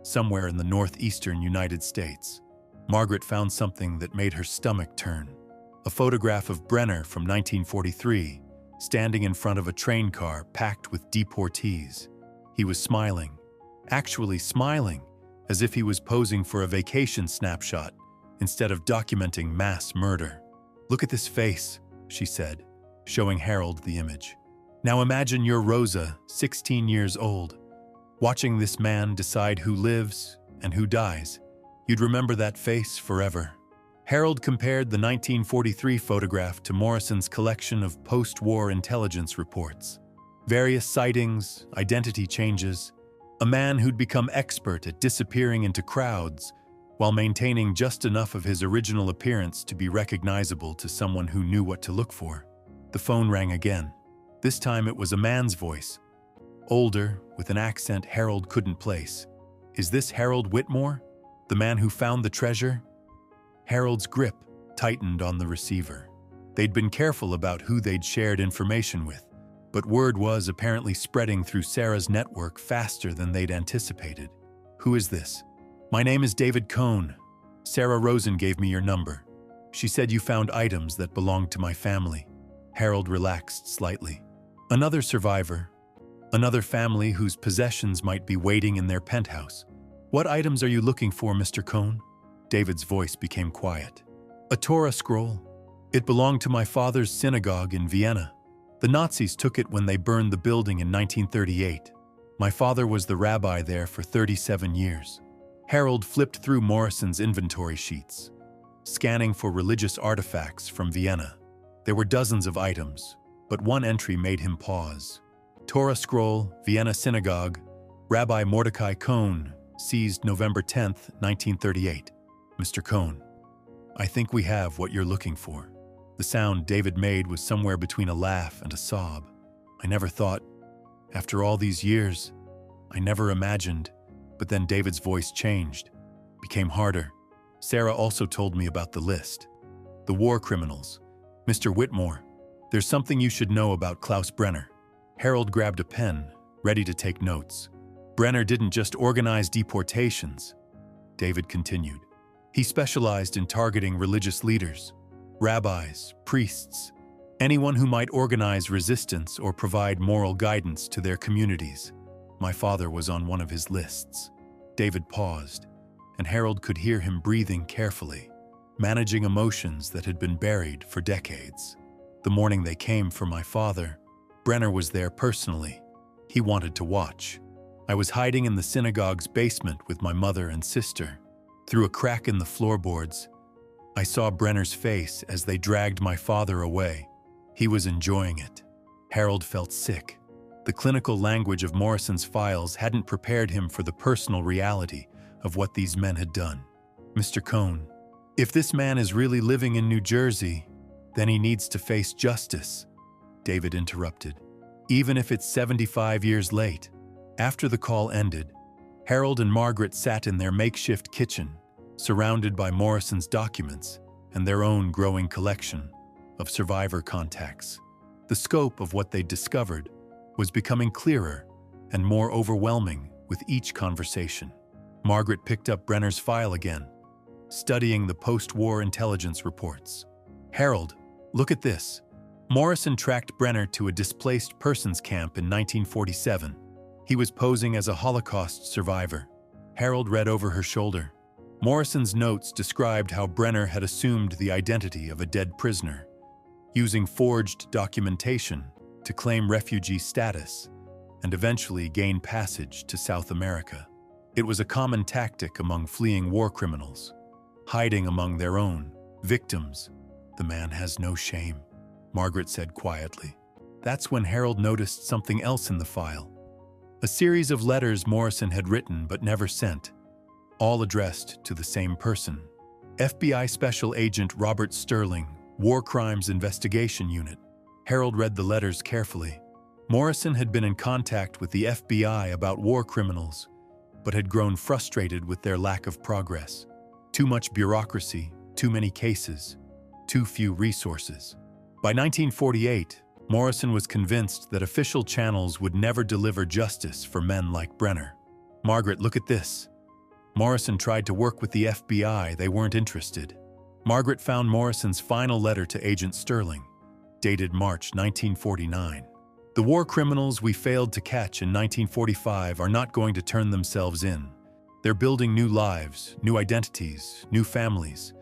somewhere in the northeastern United States. Margaret found something that made her stomach turn. A photograph of Brenner from 1943, standing in front of a train car packed with deportees. He was smiling, actually smiling, as if he was posing for a vacation snapshot instead of documenting mass murder. "Look at this face," she said, showing Harold the image. "Now imagine you're Rosa, 16 years old, watching this man decide who lives and who dies. You'd remember that face forever." Harold compared the 1943 photograph to Morrison's collection of post-war intelligence reports. Various sightings, identity changes, a man who'd become expert at disappearing into crowds while maintaining just enough of his original appearance to be recognizable to someone who knew what to look for. The phone rang again. This time it was a man's voice, older, with an accent Harold couldn't place. "Is this Harold Whitmore, the man who found the treasure?" Harold's grip tightened on the receiver. They'd been careful about who they'd shared information with, but word was apparently spreading through Sarah's network faster than they'd anticipated. "Who is this?" "My name is David Cohn. Sarah Rosen gave me your number. She said you found items that belonged to my family." Harold relaxed slightly. "Another survivor. Another family whose possessions might be waiting in their penthouse. What items are you looking for, Mr. Cohn?" David's voice became quiet. "A Torah scroll. It belonged to my father's synagogue in Vienna. The Nazis took it when they burned the building in 1938. My father was the rabbi there for 37 years. Harold flipped through Morrison's inventory sheets, scanning for religious artifacts from Vienna. There were dozens of items, but one entry made him pause. Torah scroll, Vienna synagogue, Rabbi Mordecai Cohn, seized November 10th, 1938. "Mr. Cohn, I think we have what you're looking for." The sound David made was somewhere between a laugh and a sob. "I never thought..." After all these years, I never imagined, but then David's voice changed, became harder. Sarah also told me about the list. The war criminals. Mr. Whitmore, there's something you should know about Klaus Brenner. Harold grabbed a pen, ready to take notes. Brenner didn't just organize deportations, David continued. He specialized in targeting religious leaders, rabbis, priests, anyone who might organize resistance or provide moral guidance to their communities. My father was on one of his lists. David paused, and Harold could hear him breathing carefully, managing emotions that had been buried for decades. The morning they came for my father, Brenner was there personally. He wanted to watch. I was hiding in the synagogue's basement with my mother and sister. Through a crack in the floorboards, I saw Brenner's face as they dragged my father away. He was enjoying it. Harold felt sick. The clinical language of Morrison's files hadn't prepared him for the personal reality of what these men had done. Mr. Cohn, if this man is really living in New Jersey, then he needs to face justice, David interrupted, even if it's 75 years late. After the call ended, Harold and Margaret sat in their makeshift kitchen, surrounded by Morrison's documents and their own growing collection of survivor contacts. The scope of what they'd discovered was becoming clearer and more overwhelming with each conversation. Margaret picked up Brenner's file again, studying the post-war intelligence reports. Harold, look at this. Morrison tracked Brenner to a displaced persons camp in 1947. He was posing as a Holocaust survivor. Harold read over her shoulder. Morrison's notes described how Brenner had assumed the identity of a dead prisoner, using forged documentation to claim refugee status and eventually gain passage to South America. It was a common tactic among fleeing war criminals, hiding among their own victims. The man has no shame, Margaret said quietly. That's when Harold noticed something else in the file. A series of letters Morrison had written but never sent, all addressed to the same person. FBI Special Agent Robert Sterling, War Crimes Investigation Unit. Harold read the letters carefully. Morrison had been in contact with the FBI about war criminals, but had grown frustrated with their lack of progress. Too much bureaucracy, too many cases, too few resources. By 1948, Morrison was convinced that official channels would never deliver justice for men like Brenner. Margaret, look at this. Morrison tried to work with the FBI, they weren't interested. Margaret found Morrison's final letter to Agent Sterling, dated March 1949. The war criminals we failed to catch in 1945 are not going to turn themselves in. They're building new lives, new identities, new families.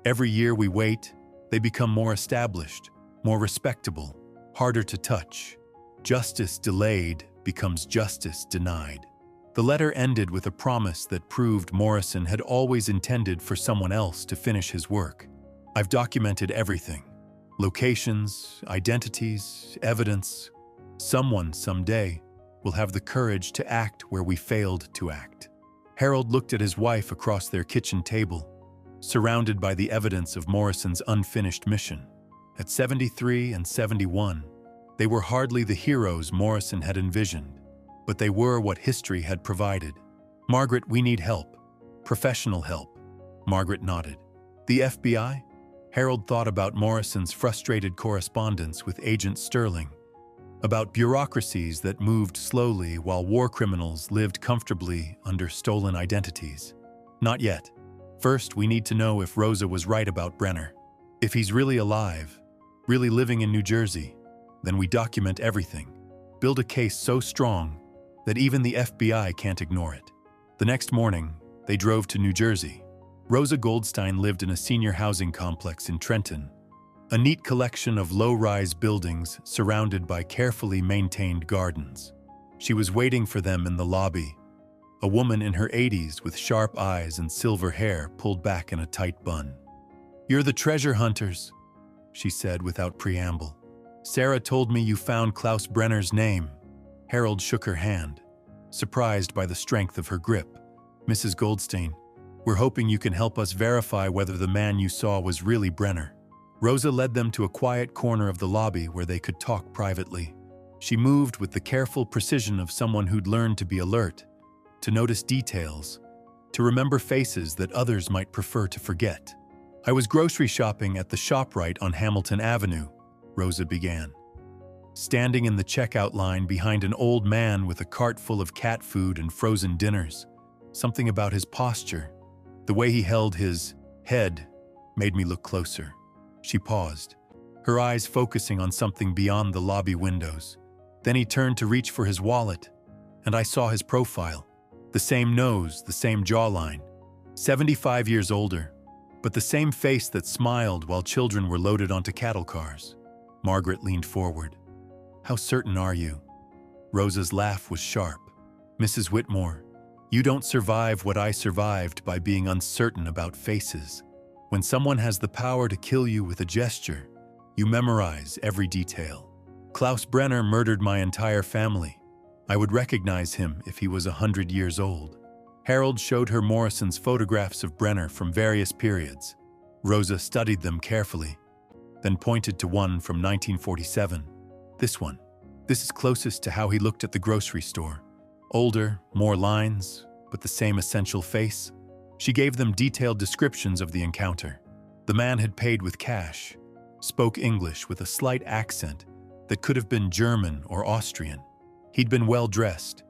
Every year we wait, they become more established, more respectable, harder to touch. Justice delayed becomes justice denied. The letter ended with a promise that proved Morrison had always intended for someone else to finish his work. I've documented everything. Locations, identities, evidence. Someone, someday, will have the courage to act where we failed to act. Harold looked at his wife across their kitchen table, surrounded by the evidence of Morrison's unfinished mission. At 73 and 71, they were hardly the heroes Morrison had envisioned, but they were what history had provided. Margaret, we need help. Professional help. Margaret nodded. The FBI? Harold thought about Morrison's frustrated correspondence with Agent Sterling, about bureaucracies that moved slowly while war criminals lived comfortably under stolen identities. Not yet. First, we need to know if Rosa was right about Brenner. If he's really alive, really living in New Jersey, then we document everything. Build a case so strong that even the FBI can't ignore it. The next morning, they drove to New Jersey. Rosa Goldstein lived in a senior housing complex in Trenton, a neat collection of low-rise buildings surrounded by carefully maintained gardens. She was waiting for them in the lobby, a woman in her 80s with sharp eyes and silver hair pulled back in a tight bun. "You're the treasure hunters," she said without preamble. "Sarah told me you found Klaus Brenner's name." Harold shook her hand, surprised by the strength of her grip. "Mrs. Goldstein, we're hoping you can help us verify whether the man you saw was really Brenner." Rosa led them to a quiet corner of the lobby where they could talk privately. She moved with the careful precision of someone who'd learned to be alert, to notice details, to remember faces that others might prefer to forget. "I was grocery shopping at the ShopRite on Hamilton Avenue," Rosa began. Standing in the checkout line behind an old man with a cart full of cat food and frozen dinners, something about his posture, the way he held his head, made me look closer. She paused, her eyes focusing on something beyond the lobby windows. Then he turned to reach for his wallet, and I saw his profile. The same nose, the same jawline, 75 years older, but the same face that smiled while children were loaded onto cattle cars. Margaret leaned forward. "How certain are you?" Rosa's laugh was sharp. "Mrs. Whitmore, you don't survive what I survived by being uncertain about faces. When someone has the power to kill you with a gesture, you memorize every detail. Klaus Brenner murdered my entire family. I would recognize him if he was 100 years old." Harold showed her Morrison's photographs of Brenner from various periods. Rosa studied them carefully, then pointed to one from 1947. "This one. This is closest to how he looked at the grocery store. Older, more lines, but the same essential face." She gave them detailed descriptions of the encounter. The man had paid with cash, spoke English with a slight accent that could have been German or Austrian. He'd been well-dressed,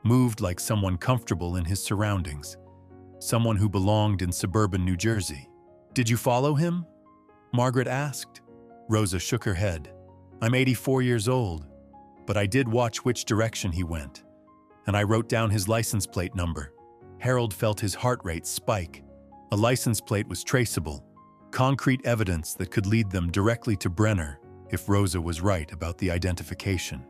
moved like someone comfortable in his surroundings, someone who belonged in suburban New Jersey. "Did you follow him?" Margaret asked. Rosa shook her head. "I'm 84 years old, but I did watch which direction he went, and I wrote down his license plate number." Harold felt his heart rate spike. A license plate was traceable, concrete evidence that could lead them directly to Brenner if Rosa was right about the identification.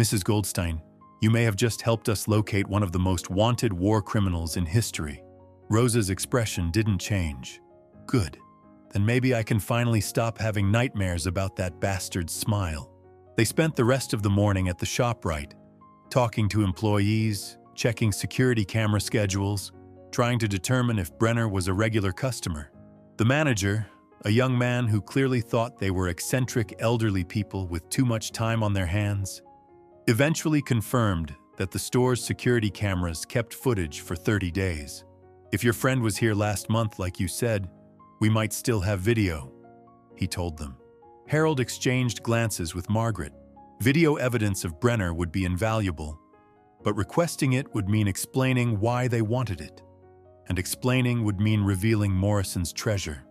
"Mrs. Goldstein, you may have just helped us locate one of the most wanted war criminals in history." Rosa's expression didn't change. "Good. Then maybe I can finally stop having nightmares about that bastard's smile." They spent the rest of the morning at the ShopRite, talking to employees, checking security camera schedules, trying to determine if Brenner was a regular customer. The manager, a young man who clearly thought they were eccentric elderly people with too much time on their hands, eventually confirmed that the store's security cameras kept footage for 30 days. "If your friend was here last month like you said, we might still have video," he told them. Harold exchanged glances with Margaret. Video evidence of Brenner would be invaluable, but requesting it would mean explaining why they wanted it. And explaining would mean revealing Morrison's treasure,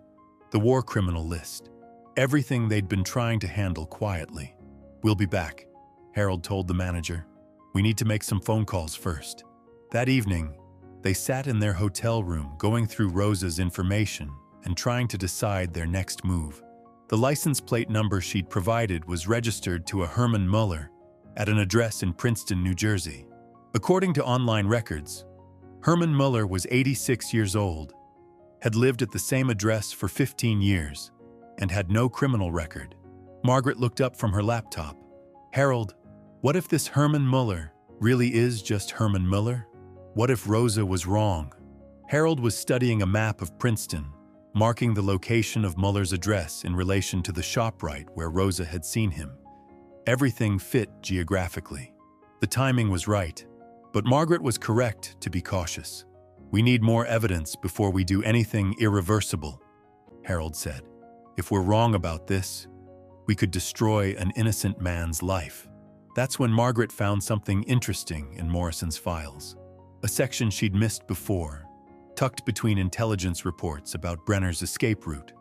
the war criminal list, everything they'd been trying to handle quietly. "We'll be back," Harold told the manager. "We need to make some phone calls first." That evening, they sat in their hotel room going through Rosa's information and trying to decide their next move. The license plate number she'd provided was registered to a Herman Muller at an address in Princeton, New Jersey. According to online records, Herman Muller was 86 years old, had lived at the same address for 15 years, and had no criminal record. Margaret looked up from her laptop. "Harold, what if this Herman Muller really is just Herman Muller? What if Rosa was wrong?" Harold was studying a map of Princeton, marking the location of Muller's address in relation to the ShopRite where Rosa had seen him. Everything fit geographically. The timing was right, but Margaret was correct to be cautious. "We need more evidence before we do anything irreversible," Harold said. "If we're wrong about this, we could destroy an innocent man's life." That's when Margaret found something interesting in Morrison's files. A section she'd missed before, tucked between intelligence reports about Brenner's escape route.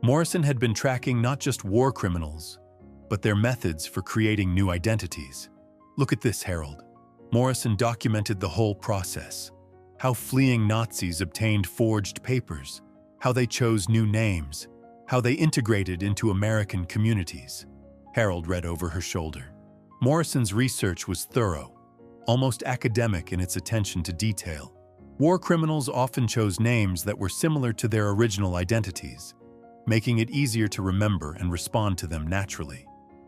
Morrison had been tracking not just war criminals, but their methods for creating new identities. "Look at this, Harold." Morrison documented the whole process. How fleeing Nazis obtained forged papers, how they chose new names, how they integrated into American communities. Harold read over her shoulder. Morrison's research was thorough, almost academic in its attention to detail. War criminals often chose names that were similar to their original identities, making it easier to remember and respond to them naturally.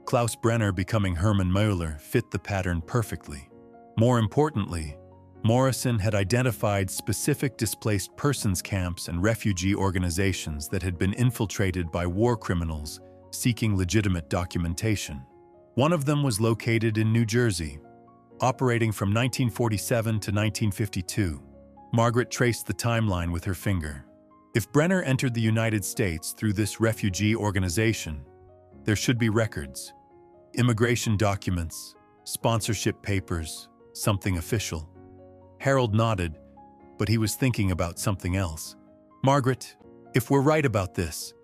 Klaus Brenner becoming Herman Muller fit the pattern perfectly. More importantly, Morrison had identified specific displaced persons camps and refugee organizations that had been infiltrated by war criminals seeking legitimate documentation. One of them was located in New Jersey, operating from 1947 to 1952. Margaret traced the timeline with her finger. If Brenner entered the United States through this refugee organization, there should be records, immigration documents, sponsorship papers, something official. Harold nodded, but he was thinking about something else. Margaret, if we're right about this,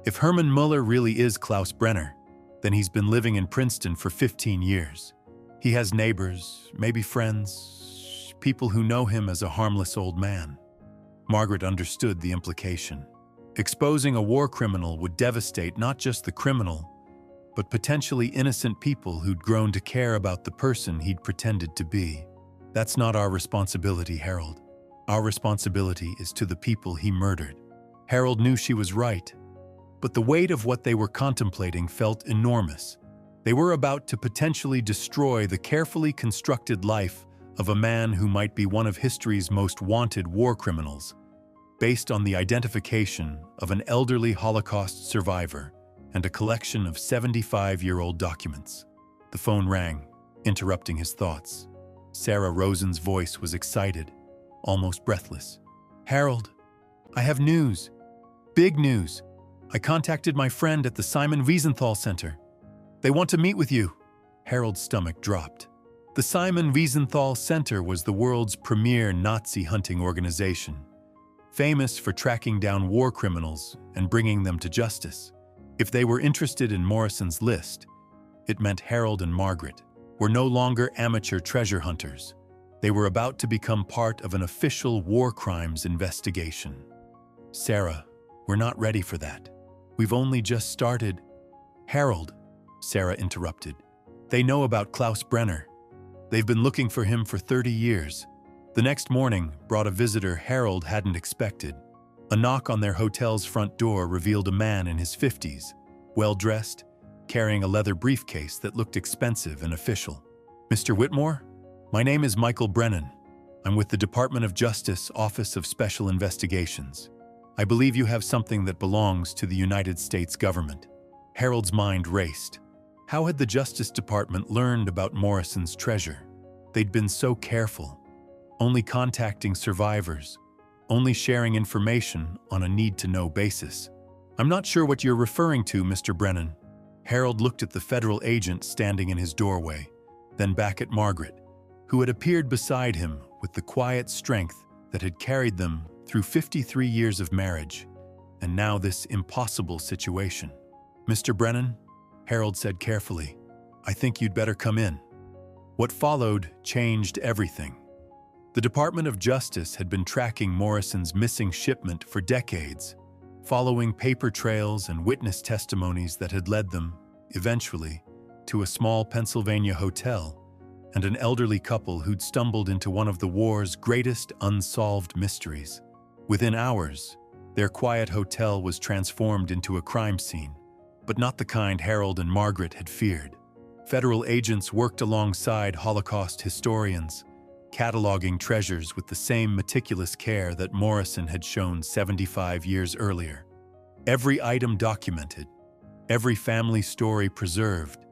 if Herman Muller really is Klaus Brenner, then he's been living in Princeton for 15 years. He has neighbors, maybe friends, people who know him as a harmless old man. Margaret understood the implication. Exposing a war criminal would devastate not just the criminal, but potentially innocent people who'd grown to care about the person he'd pretended to be. That's not our responsibility, Harold. Our responsibility is to the people he murdered. Harold knew she was right, but the weight of what they were contemplating felt enormous. They were about to potentially destroy the carefully constructed life of a man who might be one of history's most wanted war criminals, based on the identification of an elderly Holocaust survivor and a collection of 75-year-old documents. The phone rang, interrupting his thoughts. Sarah Rosen's voice was excited, almost breathless. Harold, I have news. Big news. I contacted my friend at the Simon Wiesenthal Center. They want to meet with you. Harold's stomach dropped. The Simon Wiesenthal Center was the world's premier Nazi hunting organization, famous for tracking down war criminals and bringing them to justice. If they were interested in Morrison's list, it meant Harold and Margaret were no longer amateur treasure hunters. They were about to become part of an official war crimes investigation. Sarah, we're not ready for that. We've only just started. Harold, Sarah interrupted. They know about Klaus Brenner. They've been looking for him for 30 years. The next morning brought a visitor Harold hadn't expected. A knock on their hotel's front door revealed a man in his 50s, well-dressed, carrying a leather briefcase that looked expensive and official. Mr. Whitmore? My name is Michael Brennan. I'm with the Department of Justice Office of Special Investigations. I believe you have something that belongs to the United States government. Harold's mind raced. How had the Justice Department learned about Morrison's treasure? They'd been so careful, only contacting survivors, only sharing information on a need-to-know basis. I'm not sure what you're referring to, Mr. Brennan. Harold looked at the federal agent standing in his doorway, then back at Margaret, who had appeared beside him with the quiet strength that had carried them through 53 years of marriage, and now this impossible situation. Mr. Brennan, Harold said carefully, I think you'd better come in. What followed changed everything. The Department of Justice had been tracking Morrison's missing shipment for decades, following paper trails and witness testimonies that had led them, eventually, to a small Pennsylvania hotel and an elderly couple who'd stumbled into one of the war's greatest unsolved mysteries. Within hours, their quiet hotel was transformed into a crime scene, but not the kind Harold and Margaret had feared. Federal agents worked alongside Holocaust historians, cataloging treasures with the same meticulous care that Morrison had shown 75 years earlier. Every item documented, every family story preserved,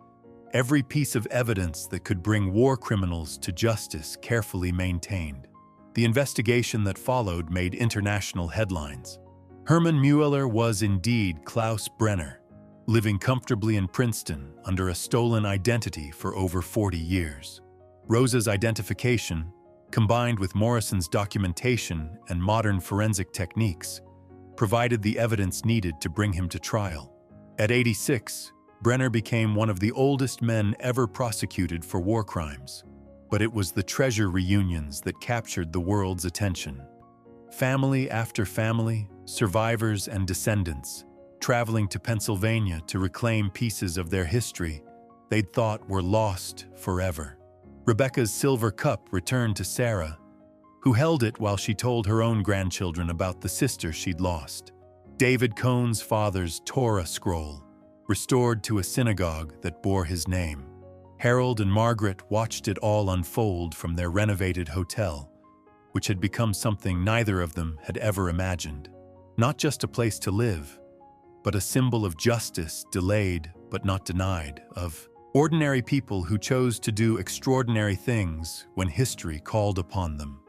every piece of evidence that could bring war criminals to justice carefully maintained. The investigation that followed made international headlines. Herman Mueller was indeed Klaus Brenner, living comfortably in Princeton under a stolen identity for over 40 years. Rosa's identification, combined with Morrison's documentation and modern forensic techniques, provided the evidence needed to bring him to trial. At 86, Brenner became one of the oldest men ever prosecuted for war crimes. But it was the treasure reunions that captured the world's attention. Family after family, survivors and descendants, traveling to Pennsylvania to reclaim pieces of their history they'd thought were lost forever. Rebecca's silver cup returned to Sarah, who held it while she told her own grandchildren about the sister she'd lost. David Cohn's father's Torah scroll, restored to a synagogue that bore his name. Harold and Margaret watched it all unfold from their renovated hotel, which had become something neither of them had ever imagined. Not just a place to live, but a symbol of justice delayed but not denied, of Ordinary people who chose to do extraordinary things when history called upon them.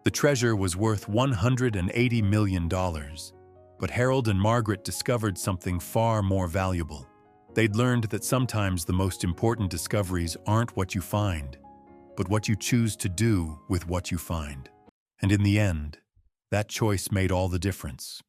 The treasure was worth $180 million, but Harold and Margaret discovered something far more valuable. They'd learned that sometimes the most important discoveries aren't what you find, but what you choose to do with what you find. And in the end, that choice made all the difference.